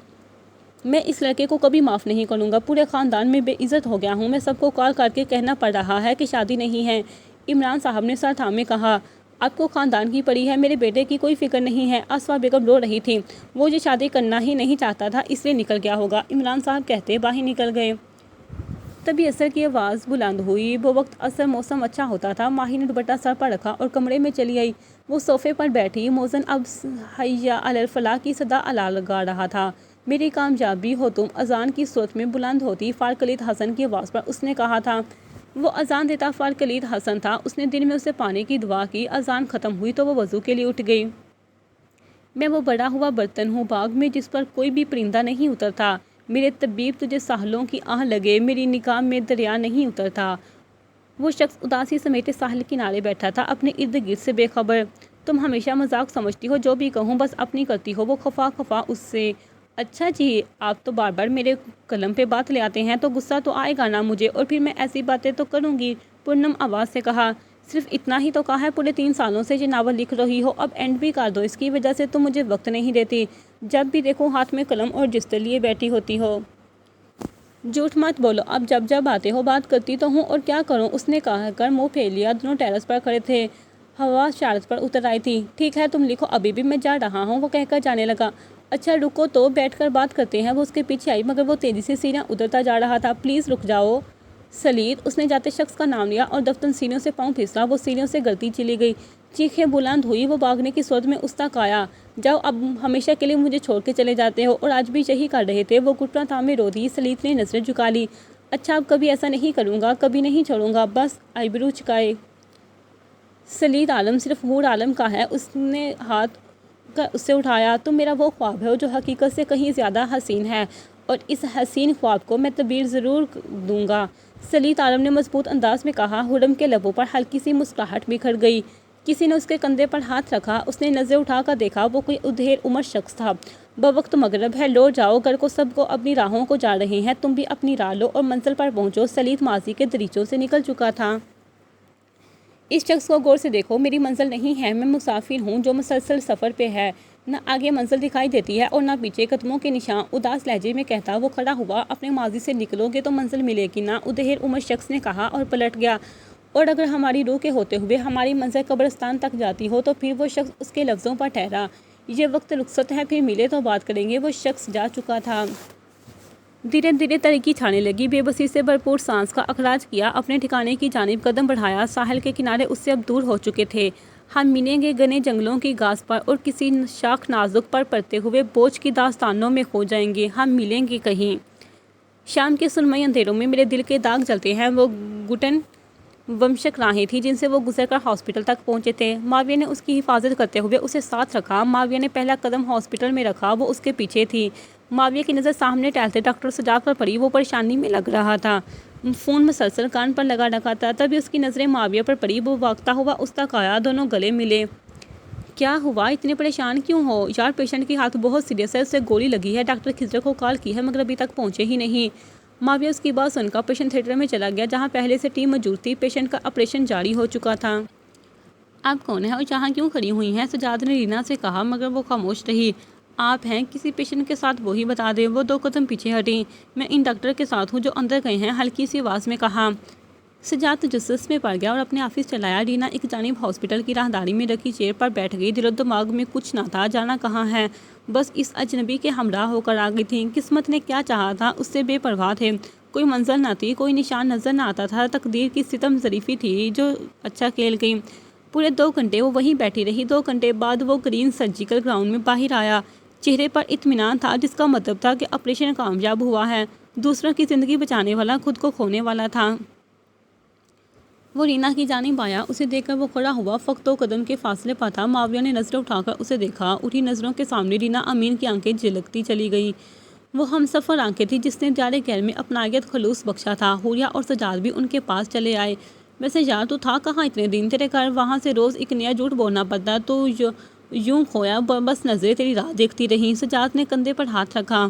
میں اس لڑکے کو کبھی معاف نہیں کروں گا، پورے خاندان میں بے عزت ہو گیا ہوں، میں سب کو کال کر کے کہنا پڑ رہا ہے کہ شادی نہیں ہے۔ عمران صاحب نے سر تھامے کہا۔ آپ کو خاندان کی پڑی ہے، میرے بیٹے کی کوئی فکر نہیں ہے۔ آصفہ بیگم رو رہی تھی۔ وہ یہ شادی کرنا ہی نہیں چاہتا تھا، اس لیے نکل گیا ہوگا، عمران صاحب کہتے باہر نکل گئے۔ تبھی عصر کی آواز بلند ہوئی۔ وہ وقت عصر موسم اچھا ہوتا تھا۔ ماہی نے دوپٹہ سر پر رکھا اور کمرے میں چلی آئی۔ وہ صوفے پر بیٹھی۔ مؤذن اب حی علی الفلاح کی صدا اعلیٰ لگا رہا تھا۔ میری کامیابی ہو تم، اذان کی صورت میں بلند ہوتی فارکلید حسن کی آواز پر اس نے کہا تھا۔ وہ اذان دیتا فارکلید حسن تھا۔ اس نے دل میں اسے پانے کی دعا کی۔ اذان ختم ہوئی تو وہ وضو کے لیے اٹھ گئی۔ میں وہ بڑا ہوا برتن ہوں باغ میں جس پر کوئی بھی پرندہ نہیں اترتا۔ میرے طبیب تجھے ساحلوں کی آہ لگے، میری نگاہ میں دریا نہیں اترتا۔ وہ شخص اداسی سمیٹے ساحل کنارے بیٹھا تھا، اپنے ارد گرد سے بے خبر۔ تم ہمیشہ مذاق سمجھتی ہو، جو بھی کہوں بس اپنی کرتی ہو۔ وہ خفا خفا اس سے۔ اچھا جی، آپ تو بار بار میرے قلم پہ بات لے آتے ہیں تو غصہ تو آئے گا نا مجھے، اور پھر میں ایسی باتیں تو کروں گی، پرنم آواز سے کہا۔ صرف اتنا ہی تو کہا ہے، پورے 3 سالوں سے یہ ناول لکھ رہی ہو، اب اینڈ بھی کر دو، اس کی وجہ سے تم مجھے وقت نہیں دیتی، جب بھی دیکھو ہاتھ میں قلم اور رجسٹر لیے بیٹھی ہوتی ہو۔ جھوٹ مت بولو، اب جب آتے ہو بات کرتی تو ہوں، اور کیا کروں، اس نے کہا کر منہ پھیر لیا۔ دونوں ٹیرس پر کھڑے تھے۔ ہوا شارت پر اتر آئی تھی۔ ٹھیک ہے تم لکھو، ابھی بھی میں جا رہا ہوں، وہ کہہ کر جانے لگا۔ اچھا رکو تو بیٹھ کر بات کرتے ہیں۔ وہ اس کے پیچھے آئی مگر وہ تیزی سے سیڑھیاں اترتا جا رہا تھا۔ پلیز رک جاؤ سلید، اس نے جاتے شخص کا نام لیا اور دفتن سیڑھیوں سے پاؤں پھسلا۔ وہ سیڑھیوں سے گرتی چلی گئی۔ چیخیں بلند ہوئی۔ وہ بھاگنے کی صورت میں اس تک آیا۔ جاؤ، اب ہمیشہ کے لیے مجھے چھوڑ کے چلے جاتے ہو، اور آج بھی یہی کر رہے تھے۔ وہ گھٹنا تھامے رو دی۔ سلید نے نظریں جھکا لی۔ اچھا اب کبھی ایسا نہیں کروں گا، کبھی نہیں چھوڑوں گا، بس آئیبرو چکائے۔ سلید عالم صرف حور عالم کا ہے، اس نے ہاتھ اس سے اٹھایا۔ تم میرا وہ خواب ہو جو حقیقت سے کہیں زیادہ حسین ہے، اور اس حسین خواب کو میں تعبیر ضرور دوں گا، سلید عالم نے مضبوط انداز میں کہا۔ خرم کے لبوں پر ہلکی سی مسکراہٹ بکھر گئی۔ کسی نے اس کے کندھے پر ہاتھ رکھا۔ اس نے نظریں اٹھا کر دیکھا۔ وہ کوئی ادھیڑ عمر شخص تھا۔ بوقت مغرب ہے، لوٹ جاؤ، گھر کو سب کو اپنی راہوں کو جا رہے ہیں، تم بھی اپنی راہ لو اور منزل پر پہنچو۔ سلید ماضی کے دریچوں سے نکل چکا تھا۔ اس شخص کو غور سے دیکھو، میری منزل نہیں ہے، میں مسافر ہوں جو مسلسل سفر پہ ہے، نہ آگے منزل دکھائی دیتی ہے اور نہ پیچھے قدموں کے نشان۔ اداس لہجے میں کہتا وہ کھڑا ہوا، اپنے ماضی سے نکلو گے تو منزل ملے گی نہ، ادھیر عمر شخص نے کہا اور پلٹ گیا۔ اور اگر ہماری روح کے ہوتے ہوئے ہماری منزل قبرستان تک جاتی ہو تو پھر وہ شخص اس کے لفظوں پر ٹھہرا، یہ وقت رخصت ہے، پھر ملے تو بات کریں گے۔ وہ شخص جا چکا تھا۔ دھیرے دھیرے تاریکی چھانے لگی، بے بسی سے بھرپور سانس کا اخراج کیا، اپنے ٹھکانے کی جانب قدم بڑھایا۔ ساحل کے کنارے اس سے اب دور ہو چکے تھے۔ ہم ملیں گے گھنے جنگلوں کی گھاس پر اور کسی شاخ نازک پر پڑتے ہوئے بوجھ کی داستانوں میں کھو جائیں گے، ہم ملیں گے کہیں۔ شام کے سرمئی اندھیروں میں میرے دل کے داغ جلتے ہیں، وہ گھٹن ومشک راہیں تھیں جن سے وہ گزر کر ہاسپٹل تک پہنچے تھے۔ معاویہ نے اس کی حفاظت کرتے ہوئے اسے ساتھ رکھا۔ معاویہ نے پہلا قدم ہاسپٹل میں رکھا، وہ اس کے پیچھے تھی۔ معاویہ کی نظر سامنے ٹہلتے ڈاکٹر سجاد پر پڑی، وہ پریشانی میں لگ رہا تھا، فون مسلسل کان پر لگا رکھا تھا۔ تبھی اس کی نظریں معاویہ پر پڑی، وہ بھاگتا ہوا اس تک آیا، دونوں گلے ملے۔ کیا ہوا؟ اتنے پریشان کیوں ہو؟ یار پیشنٹ کی حالت بہت سیریس ہے، اسے گولی لگی ہے، ڈاکٹر خضر کو کال کی ہے مگر ابھی تک پہنچے ہی نہیں۔ معاویہ اس کی بات سن کر پیشنٹ تھیٹر میں چلا گیا جہاں پہلے سے ٹیم موجود تھی، پیشنٹ کا آپریشن جاری ہو چکا تھا۔ آپ کون ہیں اور یہاں کیوں کھڑی ہوئی ہیں؟ سجاد نے رینا سے کہا مگر وہ خاموش رہی۔ آپ ہیں کسی پیشنٹ کے ساتھ؟ وہی بتا دے۔ وہ 2 قدم پیچھے ہٹی۔ میں ان ڈاکٹر کے ساتھ ہوں جو اندر گئے ہیں، ہلکی سی آواز میں کہا۔ سجاد تجسس میں پڑ گیا اور اپنے آفس چلایا۔ رینا ایک جانب ہاسپٹل کی راہداری میں رکھی چیئر پر بیٹھ گئی، دل و دماغ میں کچھ نہ تھا، جانا کہاں ہے، بس اس اجنبی کے ہمراہ ہو کر آ گئی تھی۔ قسمت نے کیا چاہا تھا، اس سے بے پرواہ تھے، کوئی منزل نہ تھی، کوئی نشان نظر نہ آتا تھا، تقدیر کی ستم ظریفی تھی جو اچھا کھیل گئی۔ پورے 2 گھنٹے وہ وہیں بیٹھی رہی۔ 2 گھنٹے بعد وہ گرین سرجیکل گراؤنڈ میں باہر آیا، چہرے پر اطمینان تھا جس کا مطلب تھا کہ آپریشن کامیاب ہوا ہے، دوسروں کی زندگی بچانے والا خود کو کھونے والا تھا۔ وہ رینا کی جانب آیا، اسے دیکھ کر وہ کھڑا ہوا، فقط 2 قدم کے فاصلے پر تھا۔ معاویہ نے نظریں اٹھا کر اسے دیکھا، اٹھی نظروں کے سامنے رینا امین کی آنکھیں جھلکتی چلی گئیں۔ وہ ہم سفر آنکھیں تھی جس نے دیار غیر میں اپنائیت خلوص بخشا تھا۔ حوریہ اور سجاد بھی ان کے پاس چلے آئے۔ ویسے یار تو تھا کہاں اتنے دن؟ تیرے گھر وہاں سے روز ایک نیا جھوٹ بولنا پڑتا، تو یوں کھویا، بس نظریں تیری راہ دیکھتی رہیں۔ سجاد نے کندھے پر ہاتھ رکھا۔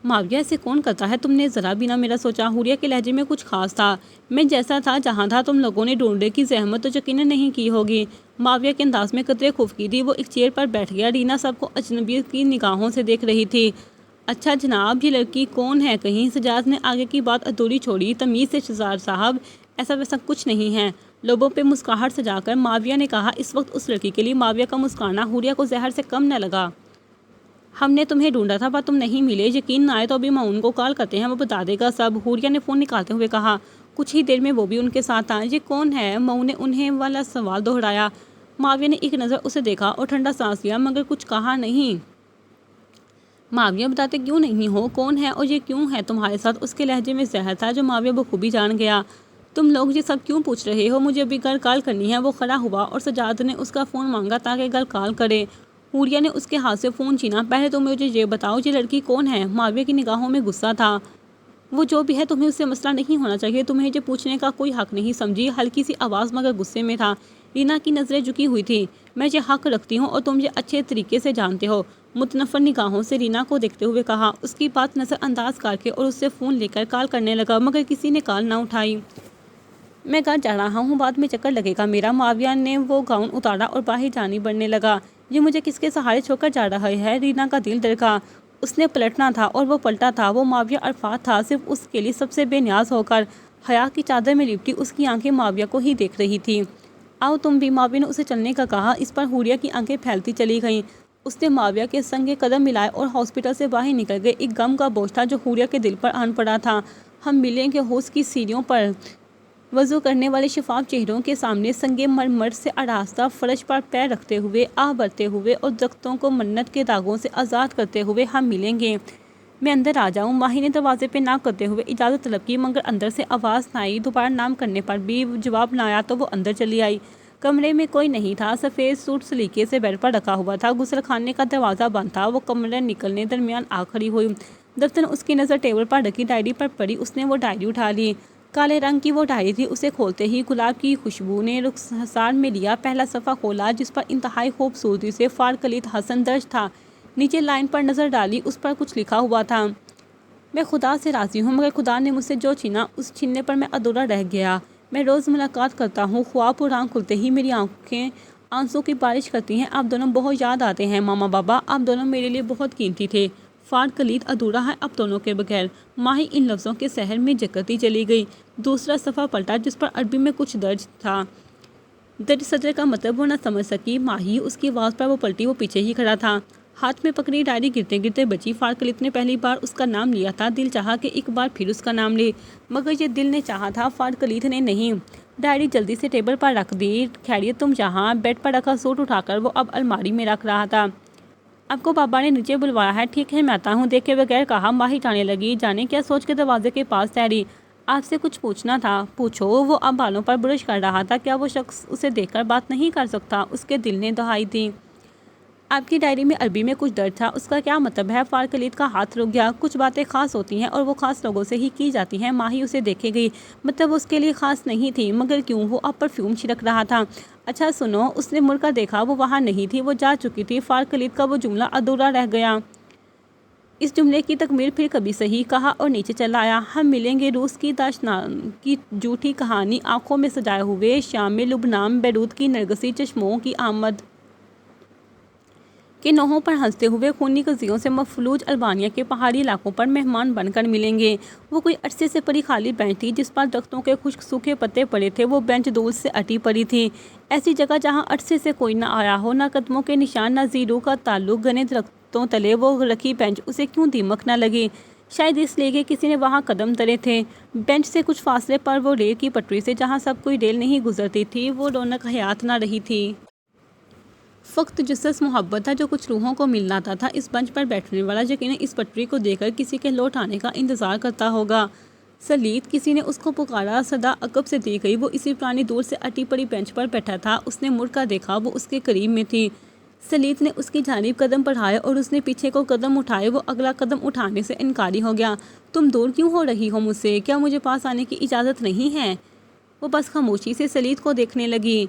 معاویہ ایسے کون کرتا ہے؟ تم نے ذرا بھی نہ میرا سوچا؟ حوریہ کے لہجے میں کچھ خاص تھا۔ میں جیسا تھا جہاں تھا، تم لوگوں نے ڈھونڈنے کی زحمت تو یقیناً نہیں کی ہوگی۔ معاویہ کے انداز میں قدرے خفگی، وہ ایک چیئر پر بیٹھ گیا۔ رینا سب کو اجنبی کی نگاہوں سے دیکھ رہی تھی۔ اچھا جناب، یہ لڑکی کون ہے کہیں؟ سجاد نے آگے کی بات ادھوری چھوڑی۔ تمیز سے شہزاد صاحب، ایسا ویسا کچھ نہیں ہے۔ لبوں پہ مسکراہٹ سجا کر معاویہ نے کہا۔ اس وقت اس لڑکی کے لیے معاویہ کا مسکرانا حوریہ کو زہر سے کم نہ لگا۔ ہم نے تمہیں ڈھونڈا تھا پر تم نہیں ملے، یقین نہ آئے تو ابھی معاون کو کال کرتے ہیں، وہ بتا دے گا سب۔ حوریہ نے فون نکالتے ہوئے کہا۔ کچھ ہی دیر میں وہ بھی ان کے ساتھ تھا۔ یہ کون ہے؟ معاون نے انہیں والا سوال دہرایا۔ معاویہ نے ایک نظر اسے دیکھا اور ٹھنڈا سانس لیا مگر کچھ کہا نہیں۔ معاویہ بتاتے کیوں نہیں ہو کون ہے اور یہ کیوں ہے تمہارے ساتھ؟ اس کے لہجے میں زہر تھا جو معاویہ بخوبی جان گیا۔ تم لوگ یہ سب کیوں پوچھ رہے ہو؟ مجھے ابھی گھر کال کرنی ہے۔ وہ کھڑا ہوا اور سجاد نے اس کا فون مانگا تاکہ گھر کال کرے۔ حوریہ نے اس کے ہاتھ سے فون چھینا۔ پہلے تم مجھے یہ بتاؤ، یہ لڑکی کون ہے؟ معاویہ کی نگاہوں میں غصہ تھا۔ وہ جو بھی ہے تمہیں اس سے مسئلہ نہیں ہونا چاہیے، تمہیں یہ پوچھنے کا کوئی حق نہیں، سمجھی؟ ہلکی سی آواز مگر غصے میں تھا۔ رینا کی نظریں جھکی ہوئی تھیں۔ میں یہ حق رکھتی ہوں اور تم یہ اچھے طریقے سے جانتے ہو، متنفر نگاہوں سے رینا کو دیکھتے ہوئے کہا۔ اس کی بات نظر انداز کر کے اور اس سے فون لے کر کال کرنے لگا مگر کسی نے کال نہ اٹھائی۔ میں گھر جا رہا ہوں، بعد میں چکر لگے گا میرا۔ معاویہ نے وہ گاؤن اتارا اور باہر جانب بڑھنے لگا۔ یہ مجھے کس کے سہارے چھوڑ کر جا رہا ہے؟ رینا کا دل دھڑکا۔ اس نے پلٹنا تھا اور وہ پلٹا تھا۔ وہ معاویہ عرفات تھا، صرف اس کے لیے سب سے بے نیاز ہو کر۔ حیا کی چادر میں لپٹی اس کی آنکھیں معاویہ کو ہی دیکھ رہی تھی۔ آؤ تم بھی، معاویہ نے اسے چلنے کا کہا۔ اس پر حوریہ کی آنکھیں پھیلتی چلی گئیں۔ اس نے معاویہ کے سنگ قدم ملائے اور ہاسپٹل سے باہر نکل گئے۔ ایک غم کا بوجھ تھا جو حوریہ کے دل پر آن پڑا تھا۔ ہم ملیں گے حوض کی سیڑھیوں پر وضو کرنے والے شفاف چہروں کے سامنے سنگ مرمر سے آراستہ فرش پر پیر رکھتے ہوئے، آہ بھرتے ہوئے اور درختوں کو منت کے داغوں سے آزاد کرتے ہوئے ہم ملیں گے۔ میں اندر آ جاؤں؟ ماہی نے دروازے پہ ناک کرتے ہوئے اجازت طلب کی مگر اندر سے آواز نہ آئی۔ دوبارہ نام کرنے پر بھی جواب نہ آیا تو وہ اندر چلی آئی۔ کمرے میں کوئی نہیں تھا۔ سفید سوٹ سلیقے سے بیڈ پر رکھا ہوا تھا۔ غسل خانے کا دروازہ بند تھا۔ وہ کمرے نکلنے درمیان آ کھڑی ہوئی۔ دفتر اس کی نظر ٹیبل پر رکھی ڈائری پر پڑی۔ اس نے وہ ڈائری اٹھا لی۔ کالے رنگ کی وہ ڈائری تھی۔ اسے کھولتے ہی گلاب کی خوشبو نے رخسار میں لیا۔ پہلا صفحہ کھولا جس پر انتہائی خوبصورتی سے فارکلیت حسن درج تھا۔ نیچے لائن پر نظر ڈالی، اس پر کچھ لکھا ہوا تھا۔ میں خدا سے راضی ہوں مگر خدا نے مجھ سے جو چھینا اس چھیننے پر میں ادھورا رہ گیا۔ میں روز ملاقات کرتا ہوں، خواب اور آنکھ کھلتے ہی میری آنکھیں آنسوں کی بارش کرتی ہیں۔ آپ دونوں بہت یاد آتے ہیں ماما بابا، آپ دونوں میرے لیے بہت قیمتی تھے۔ فار کلید ادھورا ہے آپ دونوں کے بغیر۔ ماہی ان لفظوں کے سحر میں جکڑتی چلی گئی۔ دوسرا صفحہ پلٹا جس پر عربی میں کچھ درج تھا۔ درج سطر کا مطلب وہ نہ سمجھ سکی۔ ماہی اس کی آواز پر وہ پلٹی، وہ پیچھے ہی کھڑا تھا، ہاتھ میں پکڑی ڈائری گرتے گرتے بچی۔ فار کلید نے پہلی بار اس کا نام لیا تھا، دل چاہا کہ ایک بار پھر اس کا نام لے، مگر یہ دل نے چاہا تھا، فار کلید نے نہیں۔ ڈائری جلدی سے ٹیبل پر رکھ دی۔ خیریت تم جہاں؟ بیڈ پر رکھا سوٹ اٹھا کر وہ اب الماری میں رکھ رہا تھا۔ آپ کو بابا نے نیچے بلوایا ہے؟ ٹھیک ہے میں آتا ہوں، دیکھے بغیر کہا۔ ماہی جانے لگی، جانے کیا سوچ کے دروازے کے پاس ٹھہری۔ آپ سے کچھ پوچھنا تھا۔ پوچھو۔ وہ اب بالوں پر برش کر رہا تھا۔ کیا وہ شخص اسے دیکھ کر بات نہیں کر سکتا؟ اس کے دل نے دہائی دی۔ آپ کی ڈائری میں عربی میں کچھ درج تھا، اس کا کیا مطلب ہے؟ فار کلید کا ہاتھ رک گیا۔ کچھ باتیں خاص ہوتی ہیں اور وہ خاص لوگوں سے ہی کی جاتی ہیں۔ ماہی اسے دیکھے گئی، مطلب اس کے لیے خاص نہیں تھی، مگر کیوں؟ وہ اب پرفیوم چھڑک رہا تھا۔ اچھا سنو، اس نے مڑ کر دیکھا، وہ وہاں نہیں تھی، وہ جا چکی تھی۔ فار کلید کا وہ جملہ ادھورا رہ گیا۔ اس جملے کی تکمیل پھر کبھی صحیح، کہا اور نیچے چلا آیا۔ ہم ملیں گے۔ روس کی داشنام کی جھوٹی کہانی، آنکھوں میں سجائے ہوئے شام میں لبنان، بیروت کی نرگسی چشموں کی آمد کے نوحوں پر ہنستے ہوئے خونی قضیوں سے مفلوج البانیہ کے پہاڑی علاقوں پر مہمان بن کر ملیں گے۔ وہ کوئی عرصے سے پڑی خالی بینچ تھی جس پر درختوں کے خشک سوکھے پتے پڑے تھے۔ وہ بینچ دھول سے اٹی پڑی تھی، ایسی جگہ جہاں عرصے سے کوئی نہ آیا ہو، نہ قدموں کے نشان، نہ زیرو کا تعلق۔ گھنے درختوں تلے وہ رکھی بینچ اسے کیوں دیمک نہ لگی؟ شاید اس لیے کہ کسی نے وہاں قدم دھرے تھے۔ بینچ سے کچھ فاصلے پر وہ ریل کی پٹری سے جہاں سب کوئی ریل نہیں گزرتی تھی، وہ رونق حیات نہ رہی تھی۔ فقط جسس محبت تھا جو کچھ روحوں کو مل لاتا تھا۔ اس بنچ پر بیٹھنے والا یقیناً اس پٹری کو دیکھ کر کسی کے لوٹ آنے کا انتظار کرتا ہوگا۔ سلید، کسی نے اس کو پکارا۔ صدا عقب سے دی گئی۔ وہ اسی پرانی دور سے اٹی پڑی بینچ پر بیٹھا تھا۔ اس نے مڑ کر دیکھا، وہ اس کے قریب میں تھی۔ سلید نے اس کی جانب قدم بڑھائے اور اس نے پیچھے کو قدم اٹھائے۔ وہ اگلا قدم اٹھانے سے انکاری ہو گیا۔ تم دور کیوں ہو رہی ہو مجھ سے؟ کیا مجھے پاس آنے کی اجازت نہیں ہے؟ وہ بس خاموشی سے سلید کو دیکھنے لگی۔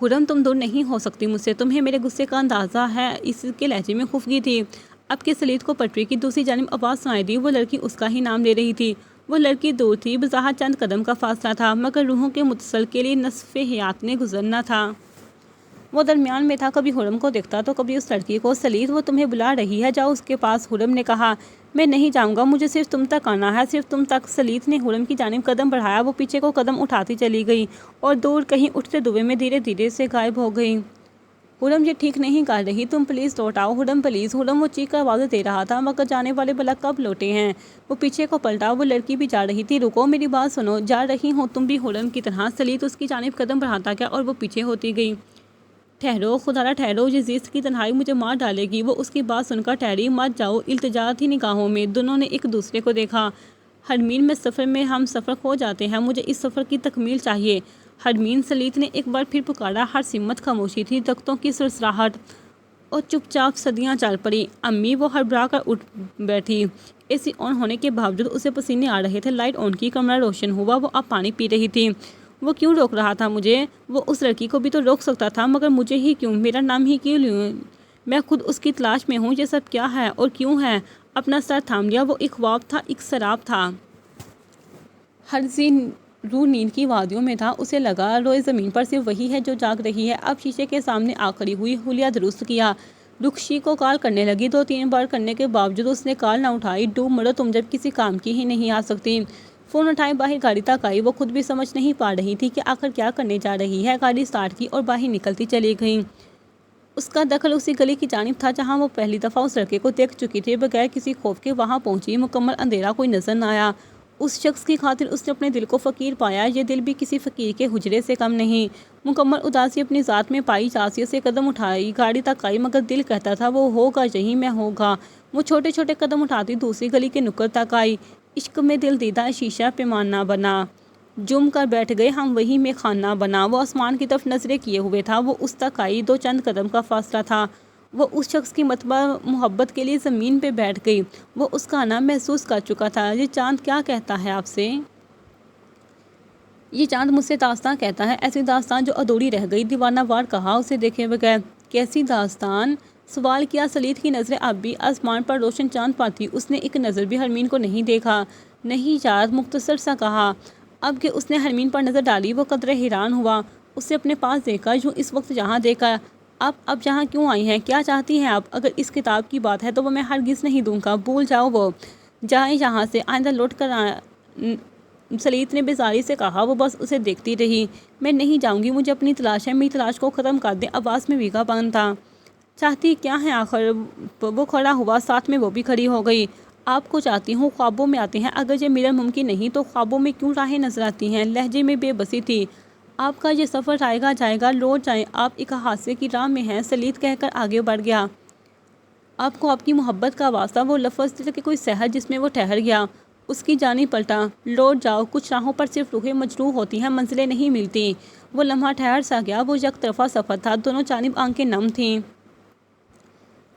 خرم، تم دور نہیں ہو سکتی مجھ سے، تمہیں میرے غصے کا اندازہ ہے۔ اس کے لہجے میں خفگی تھی۔ اب کہ سلید کو پٹری کی دوسری جانب آواز سنائی دی، وہ لڑکی اس کا ہی نام لے رہی تھی۔ وہ لڑکی دور تھی، بظاہر چند قدم کا فاصلہ تھا، مگر روحوں کے متصل کے لیے نصف حیات نے گزرنا تھا۔ وہ درمیان میں تھا، کبھی خرم کو دیکھتا تو کبھی اس لڑکی کو۔ سلید، وہ تمہیں بلا رہی ہے، جاؤ اس کے پاس، خرم نے کہا۔ میں نہیں جاؤں گا، مجھے صرف تم تک آنا ہے، صرف تم تک۔ سلید نے خرم کی جانب قدم بڑھایا۔ وہ پیچھے کو قدم اٹھاتی چلی گئی اور دور کہیں اٹھتے دھوئیں میں دھیرے دھیرے سے غائب ہو گئی۔ خرم، یہ ٹھیک نہیں کر رہی، تم پلیز لوٹ آؤ، خرم پلیز۔ خرم، وہ چیخ کر آوازیں دے رہا تھا، مگر جانے والے بھلا کب لوٹے ہیں؟ وہ پیچھے کو پلٹا، وہ لڑکی بھی جا رہی تھی۔ رکو، میری بات سنو، جا رہی ہو تم بھی خرم کی طرح؟ سلید اس کی جانب قدم بڑھاتا گیا اور وہ پیچھے ہوتی گئی۔ ٹھہرو، خدا را ٹھہرو، یہ زیست کی تنہائی مجھے مار ڈالے گی۔ وہ اس کی بات سن کر ٹھہری۔ مت جاؤ، التجا تھی نگاہوں میں۔ دونوں نے ایک دوسرے کو دیکھا۔ ہرمین، میں سفر میں ہم سفر کھو جاتے ہیں، مجھے اس سفر کی تکمیل چاہیے۔ ہرمین، سلید نے ایک بار پھر پکارا۔ ہر سمت خاموشی تھی، درختوں کی سرسراہٹ اور چپ چاپ صدیاں چل پڑی۔ امی، وہ ہڑبڑا کر اٹھ بیٹھی۔ اے سی آن ہونے کے باوجود اسے پسینے آ رہے تھے۔ لائٹ آن کی، کمرہ روشن ہوا۔ وہ اب پانی پی رہی تھی۔ وہ کیوں روک رہا تھا مجھے؟ وہ اس لڑکی کو بھی تو روک سکتا تھا، مگر مجھے ہی کیوں؟ میرا نام ہی کیوں لوں؟ میں خود اس کی تلاش میں ہوں۔ یہ سب کیا ہے اور کیوں ہے؟ اپنا سر تھام لیا۔ وہ ایک خواب تھا، ایک سراب تھا۔ ہر ذی روح نیند کی وادیوں میں تھا۔ اسے لگا روئے زمین پر صرف وہی ہے جو جاگ رہی ہے۔ اب شیشے کے سامنے آ کھڑی ہوئی، حلیہ درست کیا۔ رخشی کو کال کرنے لگی۔ 2-3 بار کرنے کے باوجود اس نے کال نہ اٹھائی۔ ڈوب مرو تم جب کسی کام کی ہی نہیں آ سکتی۔ فون اٹھائے باہر گاڑی تک آئی۔ وہ خود بھی سمجھ نہیں پا رہی تھی کہ آخر کیا کرنے جا رہی ہے۔ گاڑی سٹارٹ کی اور باہر نکلتی چلی گئی۔ اس کا دخل اسی گلی کی جانب تھا جہاں وہ پہلی دفعہ اس لڑکے کو دیکھ چکی تھی۔ بغیر کسی خوف کے وہاں پہنچی۔ مکمل اندھیرا، کوئی نظر نہ آیا۔ اس شخص کی خاطر اس نے اپنے دل کو فقیر پایا۔ یہ دل بھی کسی فقیر کے حجرے سے کم نہیں۔ مکمل اداسی اپنی ذات میں پائی، جاسیت سے قدم اٹھائی، گاڑی تک آئی، مگر دل کہتا تھا وہ ہوگا یہی، میں ہوگا۔ وہ چھوٹے چھوٹے قدم اٹھاتی دوسری گلی کے نکڑ تک آئی۔ عشق میں دل دیدہ شیشہ پیمانہ بنا، جم کر بیٹھ گئے ہم وہی میں خانہ بنا۔ وہ آسمان کی طرف نظریں کیے ہوئے تھا۔ وہ اس تک آئی، 2 قدم کا فاصلہ تھا۔ وہ اس شخص کی مطبع محبت کے لیے زمین پہ بیٹھ گئی۔ وہ اس کا آنا محسوس کر چکا تھا۔ یہ چاند کیا کہتا ہے آپ سے؟ یہ چاند مجھ سے داستان کہتا ہے، ایسی داستان جو ادھوری رہ گئی۔ دیوانہ وار کہا اسے دیکھے بغیر۔ کیسی داستان؟ سوال کیا۔ سلید کی نظریں اب بھی آسمان پر روشن چاند پر تھی۔ اس نے ایک نظر بھی ہرمین کو نہیں دیکھا۔ نہیں یار، مختصر سا کہا۔ اب کہ اس نے حرمین پر نظر ڈالی وہ قدرے حیران ہوا، اسے اپنے پاس دیکھا، یوں اس وقت یہاں دیکھا۔ آپ اب یہاں کیوں آئی ہیں؟ کیا چاہتی ہیں آپ؟ اگر اس کتاب کی بات ہے تو وہ میں ہرگز نہیں دوں گا، بھول جاؤ، وہ جائیں یہاں سے، آئندہ لوٹ کر سلیت نے بیزاری سے کہا۔ وہ بس اسے دیکھتی رہی۔ میں نہیں جاؤں گی، مجھے اپنی تلاش ہے، میری تلاش کو ختم کر دیں، آواز میں بھیگا پن تھا۔ چاہتی کیا ہے آخر؟ وہ کھڑا ہوا، ساتھ میں وہ بھی کھڑی ہو گئی۔ آپ کو چاہتی ہوں، خوابوں میں آتے ہیں، اگر یہ میرا ممکن نہیں تو خوابوں میں کیوں راہیں نظر آتی ہیں؟ لہجے میں بے بسی تھی۔ آپ کا یہ سفر آئے گا جائے گا، لوٹ جائیں، آپ ایک حادثے کی راہ میں ہیں، سلیت کہہ کر آگے بڑھ گیا۔ آپ کو آپ کی محبت کا واسطہ، وہ لفظ تھے کہ کوئی سحر جس میں وہ ٹھہر گیا، اس کی جانب پلٹا۔ لوٹ جاؤ، کچھ راہوں پر صرف روحیں مجروح ہوتی ہیں، منزلیں نہیں ملتی۔ وہ لمحہ ٹھہر سا گیا، وہ یک طرفہ سفر تھا، دونوں جانب آنکھیں نم تھیں۔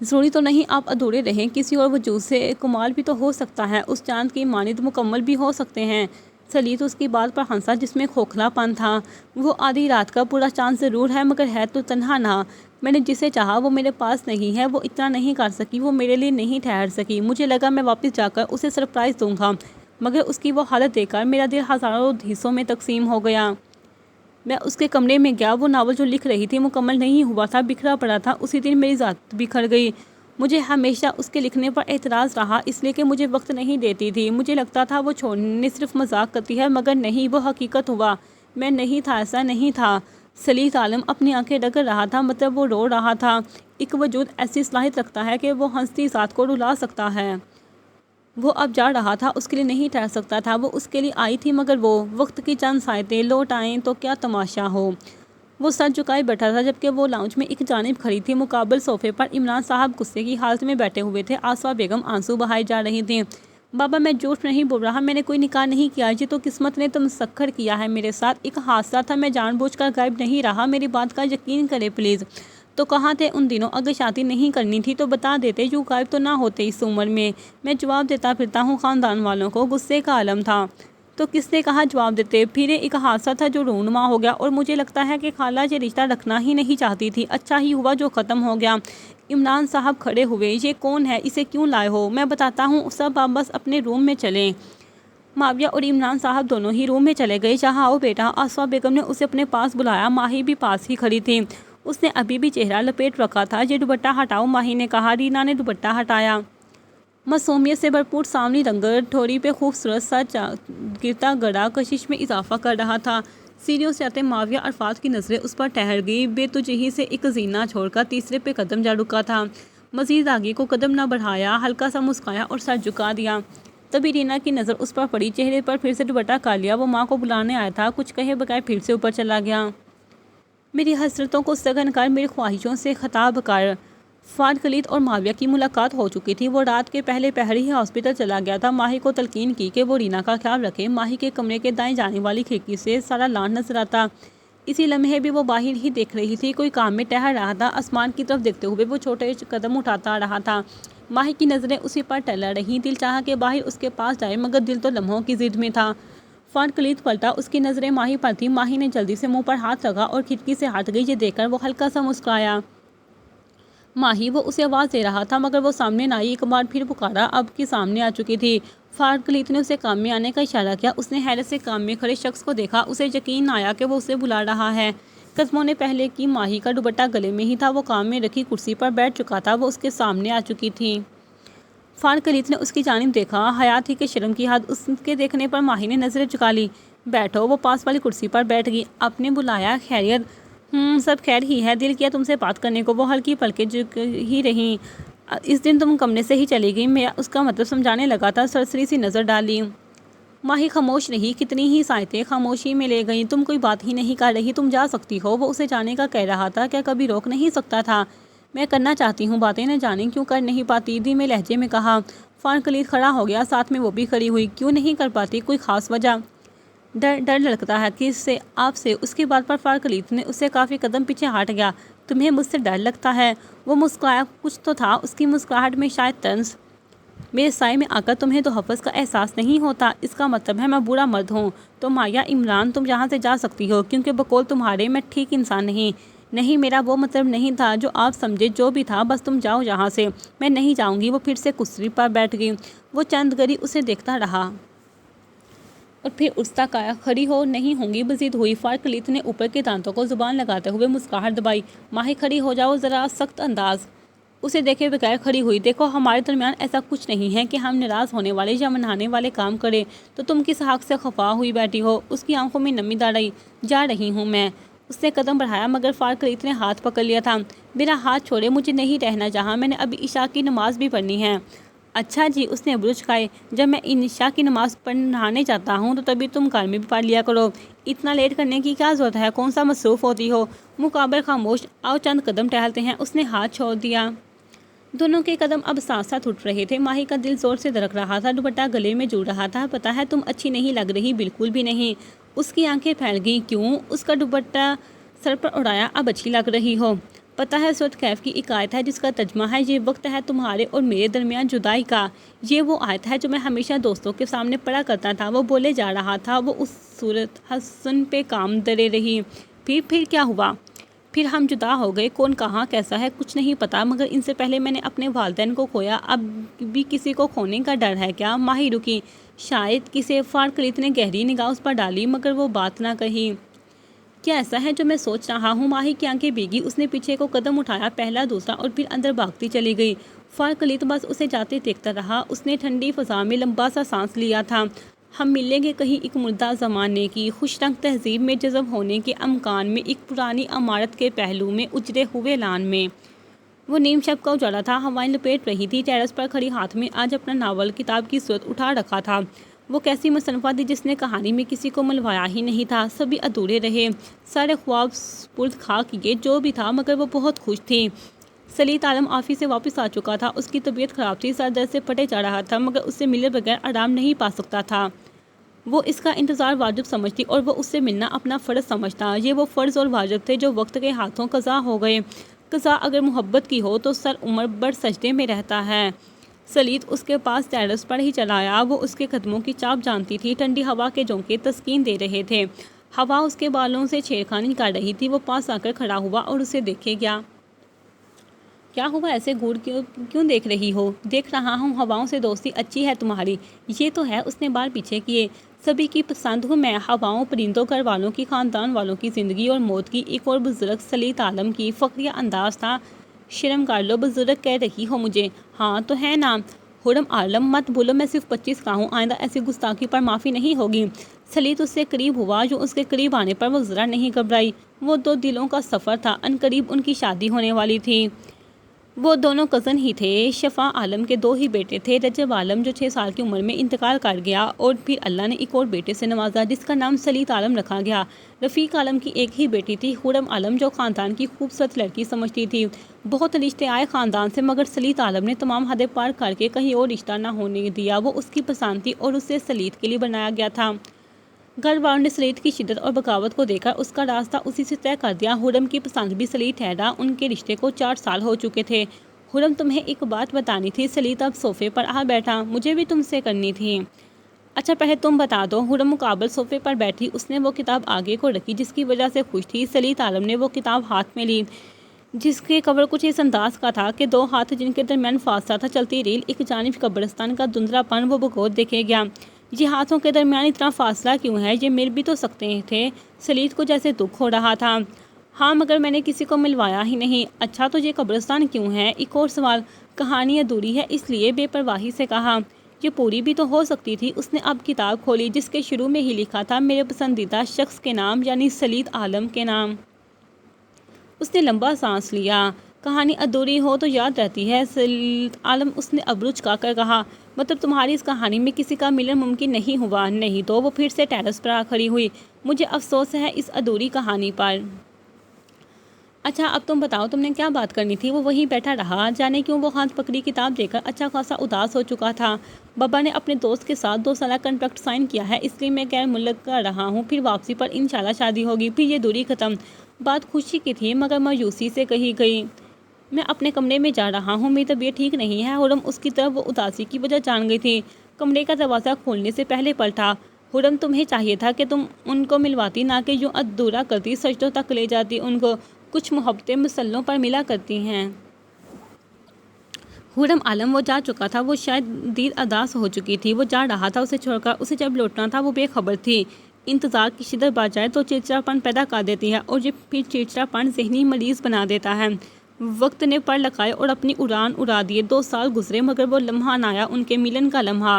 ضروری تو نہیں آپ ادھورے رہیں، کسی اور وجود سے کمال بھی تو ہو سکتا ہے، اس چاند کی مانند مکمل بھی ہو سکتے ہیں۔ سلیت اس کی بات پر ہنسا جس میں کھوکھلا پن تھا۔ وہ آدھی رات کا پورا چاند ضرور ہے، مگر ہے تو تنہا نہ۔ میں نے جسے چاہا وہ میرے پاس نہیں ہے، وہ اتنا نہیں کر سکی، وہ میرے لیے نہیں ٹھہر سکی۔ مجھے لگا میں واپس جا کر اسے سرپرائز دوں گا، مگر اس کی وہ حالت دیکھ کر میرا دل ہزاروں حصوں میں تقسیم ہو گیا۔ میں اس کے کمرے میں گیا، وہ ناول جو لکھ رہی تھی مکمل نہیں ہوا تھا، بکھرا پڑا تھا۔ اسی دن میری ذات بکھر گئی۔ مجھے ہمیشہ اس کے لکھنے پر اعتراض رہا، اس لیے کہ مجھے وقت نہیں دیتی تھی۔ مجھے لگتا تھا وہ چھوڑنے صرف مذاق کرتی ہے، مگر نہیں، وہ حقیقت ہوا۔ میں نہیں تھا، ایسا نہیں تھا۔ سلیت عالم اپنی آنکھیں رگڑ رہا تھا، مطلب وہ رو رہا تھا۔ ایک وجود ایسی صلاحیت رکھتا ہے کہ وہ ہنستی ذات کو رلا سکتا ہے۔ وہ اب جا رہا تھا، اس کے لیے نہیں ٹھہر سکتا تھا۔ وہ اس کے لیے آئی تھی، مگر وہ وقت کی چند ساعتیں لوٹ آئیں تو کیا تماشا ہو۔ وہ سر جھکائے بیٹھا تھا، جبکہ وہ لاؤنج میں ایک جانب کھڑی تھی۔ مقابل صوفے پر عمران صاحب غصے کی حالت میں بیٹھے ہوئے تھے، آسیہ بیگم آنسو بہائی جا رہی تھیں۔ بابا میں جھوٹ نہیں بول رہا، میں نے کوئی نکاح نہیں کیا، یہ تو قسمت نے مسخر کیا ہے میرے ساتھ، ایک حادثہ تھا، میں جان بوجھ کر غائب نہیں رہا، میری بات کا یقین کرے پلیز۔ تو کہاں تھے ان دنوں؟ اگر شادی نہیں کرنی تھی تو بتا دیتے، یوں غائب تو نہ ہوتے اس عمر میں۔ میں جواب دیتا پھرتا ہوں خاندان والوں کو، غصے کا عالم تھا۔ تو کس نے کہا جواب دیتے پھرے؟ ایک حادثہ تھا جو رونما ہو گیا، اور مجھے لگتا ہے کہ خالہ یہ رشتہ رکھنا ہی نہیں چاہتی تھی، اچھا ہی ہوا جو ختم ہو گیا۔ عمران صاحب کھڑے ہوئے۔ یہ کون ہے؟ اسے کیوں لائے ہو؟ میں بتاتا ہوں، سب آپ بس اپنے روم میں چلیں۔ معاویہ اور عمران صاحب دونوں ہی روم میں چلے گئے۔ یہاں آؤ بیٹا، آسیہ بیگم نے اسے اپنے پاس بلایا۔ ماہی بھی پاس ہی کھڑی تھی، اس نے ابھی بھی چہرہ لپیٹ رکھا تھا۔ یہ دوپٹہ ہٹاؤ، ماہی نے کہا۔ رینا نے دوپٹہ ہٹایا۔ معصومیت سے بھرپور سامنی رنگت ٹھوڑی پہ خوبصورت سا گرتا گڑا کشش میں اضافہ کر رہا تھا۔ سیڑھیوں سے آتے معاویہ عرفات کی نظریں اس پر ٹھہر گئی، بے توجہی سے ایک زینہ چھوڑ کر تیسرے پہ قدم جا رکا تھا۔ مزید آگے کو قدم نہ بڑھایا، ہلکا سا مسکرایا اور سر جھکا دیا۔ تبھی رینا کی نظر اس پر پڑی، چہرے پر پھر سے دوپٹہ کر لیا۔ وہ ماں کو بلانے آیا تھا، کچھ کہے بغیر پھر سے اوپر چلا گیا۔ میری حسرتوں کو سگن کر، میری خواہشوں سے خطاب کر۔ فارغ اور معاویہ کی ملاقات ہو چکی تھی، وہ رات کے پہلے پہر ہی ہاسپٹل چلا گیا تھا۔ ماہی کو تلقین کی کہ وہ رینا کا خیال رکھے۔ ماہی کے کمرے کے دائیں جانے والی کھڑکی سے سارا لان نظر آتا، اسی لمحے بھی وہ باہر ہی دیکھ رہی تھی، کوئی کام میں ٹہر رہا تھا۔ آسمان کی طرف دیکھتے ہوئے وہ چھوٹے قدم اٹھاتا رہا تھا۔ ماہی کی نظریں اسی پر ٹل رہیں، دل چاہا کہ باہر اس کے پاس جائے، مگر دل تو لمحوں کی ضد میں تھا۔ فارغ پلٹا، اس کی نظریں ماہی پر تھیں۔ ماہی نے جلدی سے منہ پر ہاتھ رکھا اور کھڑکی سے ہٹ گئی۔ یہ دیکھ کر وہ ہلکا سا مسکرایا۔ ماہی، وہ اسے آواز دے رہا تھا، مگر وہ سامنے نہ آئی۔ ایک بار پھر پکارا، اب کی سامنے آ چکی تھی۔ فارغ نے اسے کام میں آنے کا اشارہ کیا۔ اس نے حیرت سے کام میں کھڑے شخص کو دیکھا، اسے یقین نہ آیا کہ وہ اسے بلا رہا ہے۔ قدموں نے پہلے کی ماہی کا دوپٹہ گلے میں ہی تھا، وہ کام میں رکھی کرسی پر بیٹھ چکا تھا، وہ اس کے سامنے آ چکی تھی۔ فارغ نے اس کی جانب دیکھا، حیات ہی کے شرم کی حد۔ اس کے دیکھنے پر ماہی نے نظریں جھکا لی۔ بیٹھو، وہ پاس والی کرسی پر بیٹھ گئی۔ آپ نے بلایا؟ خیریت؟ سب خیر ہی ہے، دل کیا تم سے بات کرنے کو۔ وہ ہلکی پلکیں جھک ہی رہیں۔ اس دن تم کمرے سے ہی چلی گئی، میں اس کا مطلب سمجھانے لگا تھا، سرسری سی نظر ڈالی۔ ماہی خاموش رہی، کتنی ہی ساعتیں خاموشی میں لے گئیں۔ تم کوئی بات ہی نہیں کر رہی، تم جا سکتی ہو، وہ اسے جانے کا کہہ رہا تھا، کیا کبھی روک نہیں سکتا تھا؟ میں کرنا چاہتی ہوں باتیں، نہ جانے کیوں کر نہیں پاتی، دھیمے لہجے میں کہا۔ فارغ کھڑا ہو گیا، ساتھ میں وہ بھی کھڑی ہوئی۔ کیوں نہیں کر پاتی؟ کوئی خاص وجہ؟ ڈر لگتا ہے۔ کس سے؟ آپ سے؟ اس کی بات پر فارغ نے اس سے کافی قدم پیچھے ہٹ گیا۔ تمہیں مجھ سے ڈر لگتا ہے؟ وہ مسکرایا، کچھ تو تھا اس کی مسکراہٹ میں، شاید طنز۔ میرے سائے میں آ کر تمہیں تو حفظ کا احساس نہیں ہوتا، اس کا مطلب ہے میں برا مرد ہوں۔ تو مایا عمران، تم یہاں سے جا سکتی ہو، کیونکہ بقول تمہارے میں ٹھیک انسان نہیں، میرا وہ مطلب نہیں تھا جو آپ سمجھے، جو بھی تھا، بس تم جاؤ یہاں سے۔ میں نہیں جاؤں گی۔ وہ پھر سے کرسی پر بیٹھ گئی۔ وہ چند گھڑی اسے دیکھتا رہا۔ اور پھر اٹھتا کھڑی ہو نہیں ہوں گی مزید ہوئی۔ فارکلیت نے اوپر کے دانتوں کو زبان لگاتے ہوئے مسکراہٹ دبائی۔ ماہی کھڑی ہو جاؤ ذرا، سخت انداز اسے دیکھے بغیر کھڑی ہوئی۔ دیکھو ہمارے درمیان ایسا کچھ نہیں ہے کہ ہم ناراض ہونے والے یا منانے والے کام کریں تو تم کس حق سے خفا ہوئی بیٹھی ہو؟ اس کی آنکھوں میں نمی جا رہی ہوں میں۔ اس نے قدم بڑھایا مگر فارکلیت نے ہاتھ پکڑ لیا تھا۔ میرا ہاتھ چھوڑے، مجھے نہیں رہنا جہاں، میں نے ابھی عشاء کی نماز بھی پڑھنی ہے۔ اچھا جی، اس نے ابروج کھائے، جب میں عشاء کی نماز پڑھانے جاتا ہوں تو تبھی تم گھر میں بھی پڑھ لیا کرو، اتنا لیٹ کرنے کی کیا ضرورت ہے، کون سا مصروف ہوتی ہو؟ مقابل خاموش، آؤ چند قدم ٹہلتے ہیں۔ اس نے ہاتھ چھوڑ دیا۔ دونوں کے قدم اب ساتھ ساتھ اٹھ رہے تھے۔ ماہی کا دل زور سے دھڑک رہا تھا، دوپٹہ گلے میں جڑ رہا تھا۔ پتہ ہے تم اچھی نہیں لگ رہی، بالکل بھی نہیں۔ اس کی آنکھیں پھیل گئیں۔ کیوں؟ اس کا دوپٹہ سر پر اڑایا۔ اب اچھی لگ رہی ہو۔ پتہ ہے صورت کیف کی ایک آیت ہے جس کا ترجمہ ہے، یہ وقت ہے تمہارے اور میرے درمیان جدائی کا۔ یہ وہ آیت ہے جو میں ہمیشہ دوستوں کے سامنے پڑھا کرتا تھا۔ وہ بولے جا رہا تھا، وہ اس صورت حسن پہ کام درے رہی۔ پھر کیا ہوا؟ پھر ہم جدا ہو گئے۔ کون کہاں کیسا ہے کچھ نہیں پتا، مگر ان سے پہلے میں نے اپنے والدین کو کھویا، اب بھی کسی کو کھونے کا ڈر ہے کیا؟ ماہی رکی، شاید کسی۔ فارکلیت نے گہری نگاہ اس پر ڈالی مگر وہ بات نہ کہی۔ کیا ایسا ہے جو میں سوچ رہا ہوں؟ ماہی کی آنکھیں بھیگی۔ اس نے پیچھے کو قدم اٹھایا، پہلا دوسرا، اور پھر اندر بھاگتی چلی گئی۔ فارکلیت بس اسے جاتے دیکھتا رہا۔ اس نے ٹھنڈی فضا میں لمبا سا سانس لیا تھا۔ ہم ملیں گے کہیں ایک مردہ زمانے کی خوش رنگ تہذیب میں جذب ہونے کے امکان میں، ایک پرانی عمارت کے پہلو میں اجڑے ہوئے لان میں۔ وہ نیم شب کا اجالا تھا، ہوائیں لپیٹ رہی تھی۔ ٹیرس پر کھڑی ہاتھ میں آج اپنا ناول کتاب کی صورت اٹھا رکھا تھا۔ وہ کیسی مصنفہ تھی جس نے کہانی میں کسی کو ملوایا ہی نہیں تھا۔ سبھی ادھورے رہے، سارے خواب سپرد خاک کیے۔ جو بھی تھا مگر وہ بہت خوش تھی۔ سلیط عالم آفس سے واپس آ چکا تھا۔ اس کی طبیعت خراب تھی، سر درد سے پھٹے جا رہا تھا مگر اس سے ملے بغیر آرام نہیں پا سکتا تھا۔ وہ اس کا انتظار واجب سمجھتی اور وہ اس سے ملنا اپنا فرض سمجھتا۔ یہ وہ فرض اور واجب تھے جو وقت کے ہاتھوں قضا ہو گئے۔ قضا اگر محبت کی ہو تو سر عمر بر سجدے میں رہتا ہے۔ سلیط اس کے پاس ٹیرس پر ہی چلا آیا۔ وہ اس کے قدموں کی چاپ جانتی تھی۔ ٹھنڈی ہوا کے جھونکے تسکین دے رہے تھے۔ ہوا اس کے بالوں سے چھیڑخانی کر رہی تھی۔ وہ پاس آ کر کھڑا ہوا اور اسے دیکھے گیا۔ کیا ہوا، ایسے گھور کیوں دیکھ رہی ہو؟ دیکھ رہا ہوں ہواؤں سے دوستی اچھی ہے تمہاری۔ یہ تو ہے۔ اس نے بال پیچھے کیے۔ سبھی کی پسند ہوں میں، ہواؤں، پرندوں، گھر والوں کی، خاندان والوں کی، زندگی اور موت کی۔ ایک اور بزرگ سلیط عالم کی فخریہ انداز تھا۔ شرم کر لو، بزرگ کہہ رہی ہو مجھے؟ ہاں تو ہے نا۔ خرم عالم مت بولو، میں صرف 25 کا ہوں، آئندہ ایسی گستاخی پر معافی نہیں ہوگی۔ سلیط اس سے قریب ہوا۔ جو اس کے قریب آنے پر وہ ذرا نہیں گھبرائی۔ وہ دو دلوں کا سفر تھا، عنقریب ان کی شادی ہونے والی تھی۔ وہ دونوں کزن ہی تھے۔ شفاء عالم کے 2 ہی بیٹے تھے، رجب عالم جو 6 سال کی عمر میں انتقال کر گیا، اور پھر اللہ نے ایک اور بیٹے سے نوازا جس کا نام سلیط عالم رکھا گیا۔ رفیق عالم کی ایک ہی بیٹی تھی، خرم عالم، جو خاندان کی خوبصورت لڑکی سمجھتی تھی۔ بہت رشتے آئے خاندان سے مگر سلیط عالم نے تمام حدیں پار کر کے کہیں اور رشتہ نہ ہونے دیا۔ وہ اس کی پسند تھی اور اسے سلیط کے لیے بنایا گیا تھا۔ گھر والوں نے سلیط کی شدت اور بغاوت کو دیکھ کر اس کا راستہ اسی سے طے کر دیا۔ خرم کی پسند بھی سلیط ٹھہرا۔ ان کے رشتے کو 4 سال ہو چکے تھے۔ خرم تمہیں ایک بات بتانی تھی۔ سلیط اب صوفے پر آ بیٹھا۔ مجھے بھی تم سے کرنی تھی۔ اچھا پہلے تم بتا دو۔ خرم مقابل صوفے پر بیٹھی۔ اس نے وہ کتاب آگے کو رکھی جس کی وجہ سے خوش تھی۔ سلیط عالم نے وہ کتاب ہاتھ میں لی جس کے کور کچھ اس انداز کا تھا کہ 2 ہاتھ جن کے درمیان فاصلہ تھا چلتی ریل، ایک جانب قبرستان کا دھندلا پن وہ بغور دیکھے گیا۔ یہ ہاتھوں کے درمیان اتنا فاصلہ کیوں ہے؟ یہ مل بھی تو سکتے تھے۔ سلیط کو جیسے دکھ ہو رہا تھا۔ ہاں مگر میں نے کسی کو ملوایا ہی نہیں۔ اچھا تو یہ قبرستان کیوں ہے؟ ایک اور سوال۔ کہانی ادھوری ہے اس لیے، بے پرواہی سے کہا۔ یہ پوری بھی تو ہو سکتی تھی۔ اس نے اب کتاب کھولی جس کے شروع میں ہی لکھا تھا میرے پسندیدہ شخص کے نام، یعنی سلیط عالم کے نام۔ اس نے لمبا سانس لیا۔ کہانی ادھوری ہو تو یاد رہتی ہے سلیط عالم، اس نے ابرو جھکا کر کہا۔ مطلب تمہاری اس کہانی میں کسی کا ملن ممکن نہیں ہوا؟ نہیں تو۔ وہ پھر سے ٹیرس پر آ کھڑی ہوئی۔ مجھے افسوس ہے اس ادھوری کہانی پر۔ اچھا اب تم بتاؤ، تم نے کیا بات کرنی تھی؟ وہ وہیں بیٹھا رہا۔ جانے کیوں وہ ہاتھ پکڑی کتاب دے کر اچھا خاصا اداس ہو چکا تھا۔ بابا نے اپنے دوست کے ساتھ 2 سالہ کنٹریکٹ سائن کیا ہے، اس لیے میں غیر ملک کا رہا ہوں۔ پھر واپسی پر انشاءاللہ شادی ہوگی، پھر یہ دوری ختم۔ بات خوشی کی تھی مگر مایوسی سے کہی گئی۔ میں اپنے کمرے میں جا رہا ہوں، میری طبیعت ٹھیک نہیں ہے۔ خرم اس کی طرف وہ اداسی کی وجہ جان گئی تھی۔ کمرے کا دروازہ کھولنے سے پہلے پلٹا۔ خرم تمہیں چاہیے تھا کہ تم ان کو ملواتی، نہ کہ یوں ادھورا کرتی، سجدوں تک لے جاتی ان کو۔ کچھ محبتیں مسلوں پر ملا کرتی ہیں۔ خرم عالم وہ جا چکا تھا، وہ شاید دیر اداس ہو چکی تھی، وہ جا رہا تھا اسے چھوڑ کر، اسے جب لوٹنا تھا وہ بے خبر تھی۔ انتظار کی شدت بڑھ جائے تو چڑچڑاپن پیدا کر دیتی ہے اور یہ پھر چڑچڑاپن ذہنی مریض بنا دیتا ہے۔ وقت نے پر لگائے اور اپنی اڑان اڑا دیے۔ 2 سال گزرے مگر وہ لمحہ نہ آیا، ان کے ملن کا لمحہ۔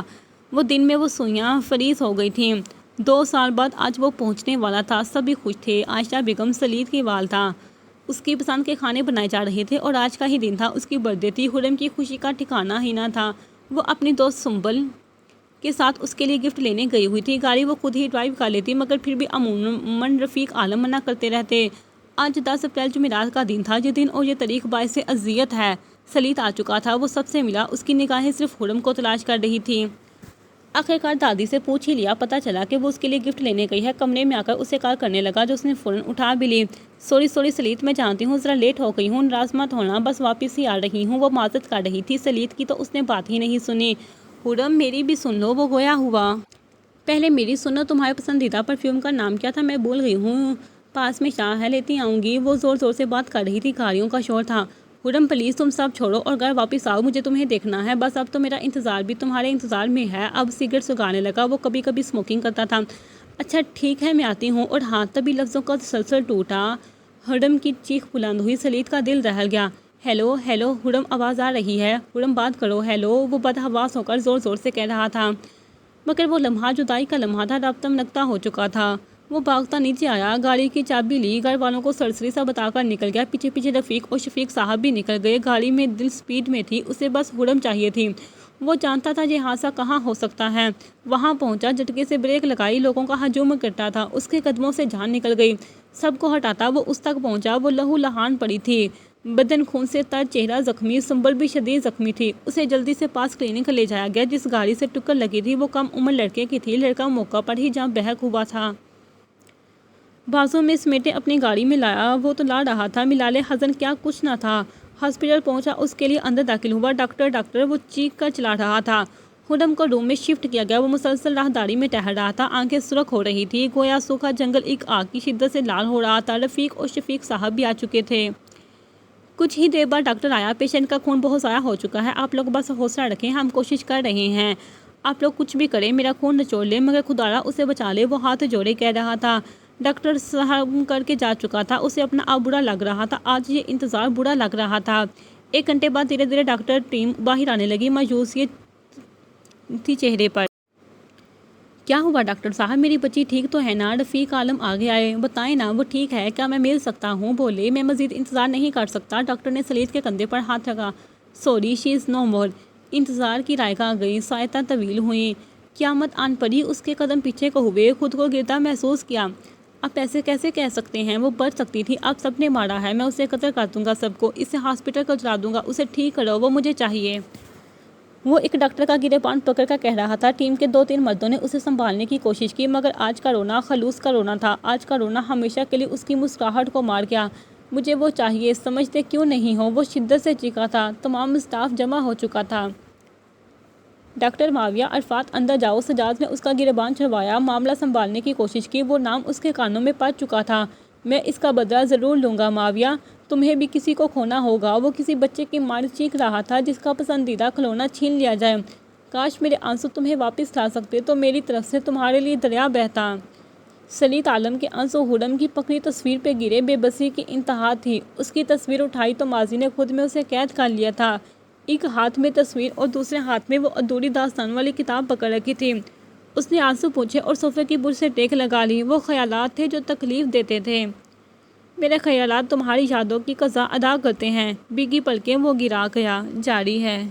وہ دن میں وہ سوئیاں فریز ہو گئی تھیں۔ 2 سال بعد آج وہ پہنچنے والا تھا، سبھی خوش تھے۔ عائشہ بیگم سلید کی وال تھا، اس کی پسند کے کھانے بنائے جا رہے تھے اور آج کا ہی دن تھا، اس کی برتھ ڈے تھی۔ خرم کی خوشی کا ٹھکانہ ہی نہ تھا۔ وہ اپنی دوست سنبل کے ساتھ اس کے لیے گفٹ لینے گئی ہوئی تھی۔ گاڑی وہ خود ہی ڈرائیو کر لیتی مگر پھر بھی عموماً رفیق عالم منع کرتے رہتے۔ آج 10 اپریل جمعرات کا دن تھا۔ یہ دن اور یہ تاریخ باعث اذیت ہے۔ سلید آ چکا تھا، وہ سب سے ملا، اس کی نگاہیں صرف خرم کو تلاش کر رہی تھیں۔ آخرکار دادی سے پوچھ ہی لیا، پتہ چلا کہ وہ اس کے لیے گفٹ لینے گئی ہے۔ کمرے میں آ کر اسے کال کرنے لگا جو اس نے فوراً اٹھا بھی لی۔ سوری سلید، میں جانتی ہوں ذرا لیٹ ہو گئی ہوں، ناراض مت ہونا، بس واپس ہی آ رہی ہوں۔ وہ معذرت کر رہی تھی۔ سلید کی تو اس نے بات ہی نہیں سنی۔ خرم میری بھی سن لو، وہ گویا ہوا۔ پہلے میری سنو، تمہارے پسندیدہ پرفیوم کا نام کیا تھا؟ میں بھول گئی ہوں، پاس میں شاہ ہے، لیتی آؤں گی۔ وہ زور زور سے بات کر رہی تھی، گاڑیوں کا شور تھا۔ خرم پلیز تم سب چھوڑو اور گھر واپس آؤ، مجھے تمہیں دیکھنا ہے، بس اب تو میرا انتظار بھی تمہارے انتظار میں ہے۔ اب سگریٹ سگانے لگا، وہ کبھی کبھی اسموکنگ کرتا تھا۔ اچھا ٹھیک ہے، میں آتی ہوں۔ اور ہاں، تبھی لفظوں کا تسلسل ٹوٹا۔ خرم کی چیخ بلند ہوئی، سلید کا دل دہل گیا۔ ہیلو ہیلو خرم، آواز آ رہی ہے؟ خرم بات کرو، ہیلو، وہ بدحواس ہو کر زور زور سے کہہ رہا تھا مگر وہ لمحہ جدائی کا لمحہ تھا، رابطہ نقطہ ہو چکا تھا۔ وہ بھاگتا نیچے آیا، گاڑی کی چابی لی، گھر والوں کو سرسری سا بتا کر نکل گیا۔ پیچھے پیچھے رفیق اور شفیق صاحب بھی نکل گئے۔ گاڑی میں دل سپیڈ میں تھی، اسے بس خرم چاہیے تھی۔ وہ جانتا تھا یہ حادثہ کہاں ہو سکتا ہے۔ وہاں پہنچا، جھٹکے سے بریک لگائی، لوگوں کا ہجوم اکٹھا تھا، اس کے قدموں سے جان نکل گئی۔ سب کو ہٹاتا وہ اس تک پہنچا، وہ لہو لہان پڑی تھی، بدن خون سے تر، چہرہ زخمی۔ سنبل بھی شدید زخمی تھی، اسے جلدی سے پاس کلینک لے جایا گیا۔ جس گاڑی سے ٹکر لگی تھی وہ کم عمر لڑکے کی تھی، لڑکا موقع پر ہی جاں بحق ہوا تھا۔ بازوں میں سمیٹے اپنی گاڑی میں لایا، وہ تو لا رہا تھا، ملالے حزن کیا کچھ نہ تھا۔ ہاسپٹل پہنچا، اس کے لیے اندر داخل ہوا۔ ڈاکٹر، وہ چیخ کر چلا رہا تھا۔ خرم کو روم میں شفٹ کیا گیا، وہ مسلسل راہداری میں ٹہل رہا تھا، آنکھیں سرخ ہو رہی تھی، گویا سوکھا جنگل ایک آگ کی شدت سے لال ہو رہا تھا۔ رفیق اور شفیق صاحب بھی آ چکے تھے۔ کچھ ہی دیر بعد ڈاکٹر آیا، پیشنٹ کا خون بہت ضائع ہو چکا ہے، آپ لوگ بس حوصلہ رکھیں، ہم کوشش کر رہے ہیں، آپ لوگ کچھ بھی کریں، میرا خون نچوڑ لیں مگر خدایا اسے بچا لے، وہ ہاتھ جوڑے کہہ رہا تھا۔ ڈاکٹر صاحب کر کے جا چکا تھا، اسے اپنا آپ برا لگ رہا تھا، آج یہ انتظار برا لگ رہا تھا۔ 1 گھنٹے بعد دھیرے دھیرے ڈاکٹر ٹیم باہر آنے لگی، مایوسی تھی چہرے پر۔ کیا ہوا ڈاکٹر صاحب، میری بچی ٹھیک تو ہے نا؟ رفیق عالم آگے آئے، بتائیں نا وہ ٹھیک ہے، کیا میں مل سکتا ہوں؟ بولے، میں مزید انتظار نہیں کر سکتا۔ ڈاکٹر نے سلید کے کندھے پر ہاتھ رکھا۔ سوری، شی از نو مور۔ انتظار کی رائگاں گئی، ساعتیں طویل ہوئیں، قیامت آن پڑی، اس کے قدم پیچھے کو ہوئے، خود کو گرتا محسوس کیا۔ اب ایسے کیسے کہہ سکتے ہیں، وہ بچ سکتی تھی، اب سب نے مارا ہے، میں اسے قتل کر دوں گا، سب کو، اسے ہاسپٹل کو جلا دوں گا، اسے ٹھیک کرو، وہ مجھے چاہیے۔ وہ ایک ڈاکٹر کا گریبان پکڑ کر کہہ رہا تھا۔ ٹیم کے 2-3 مردوں نے اسے سنبھالنے کی کوشش کی مگر آج کا رونا خلوص کا رونا تھا، آج کا رونا ہمیشہ کے لیے اس کی مسکراہٹ کو مار گیا۔ مجھے وہ چاہیے، سمجھتے کیوں نہیں ہو؟ وہ شدت سے چیخا تھا، تمام اسٹاف جمع ہو چکا تھا۔ ڈاکٹر معاویہ عرفات، اندر جاؤ۔ سجاد نے اس کا گریبان چھڑوایا، معاملہ سنبھالنے کی کوشش کی، وہ نام اس کے کانوں میں پڑ چکا تھا۔ میں اس کا بدلہ ضرور لوں گا معاویہ، تمہیں بھی کسی کو کھونا ہوگا۔ وہ کسی بچے کی مانند چیخ رہا تھا جس کا پسندیدہ کھلونا چھین لیا جائے۔ کاش میرے آنسو تمہیں واپس لا سکتے تو میری طرف سے تمہارے لیے دریا بہتا۔ سلید عالم کے آنسو خرم کی پکڑی تصویر پہ گرے، بے بسی کی انتہا تھی۔ اس کی تصویر اٹھائی تو ماضی نے خود میں اسے قید کر لیا تھا۔ ایک ہاتھ میں تصویر اور دوسرے ہاتھ میں وہ ادھوری داستان والی کتاب پکڑ رکھی تھی۔ اس نے آنسو پوچھے اور صوفے کی برش سے ٹیک لگا لی۔ وہ خیالات تھے جو تکلیف دیتے تھے، میرے خیالات تمہاری یادوں کی قضا ادا کرتے ہیں۔ بھیگی پلکیں وہ گرا گیا۔ جاری ہے۔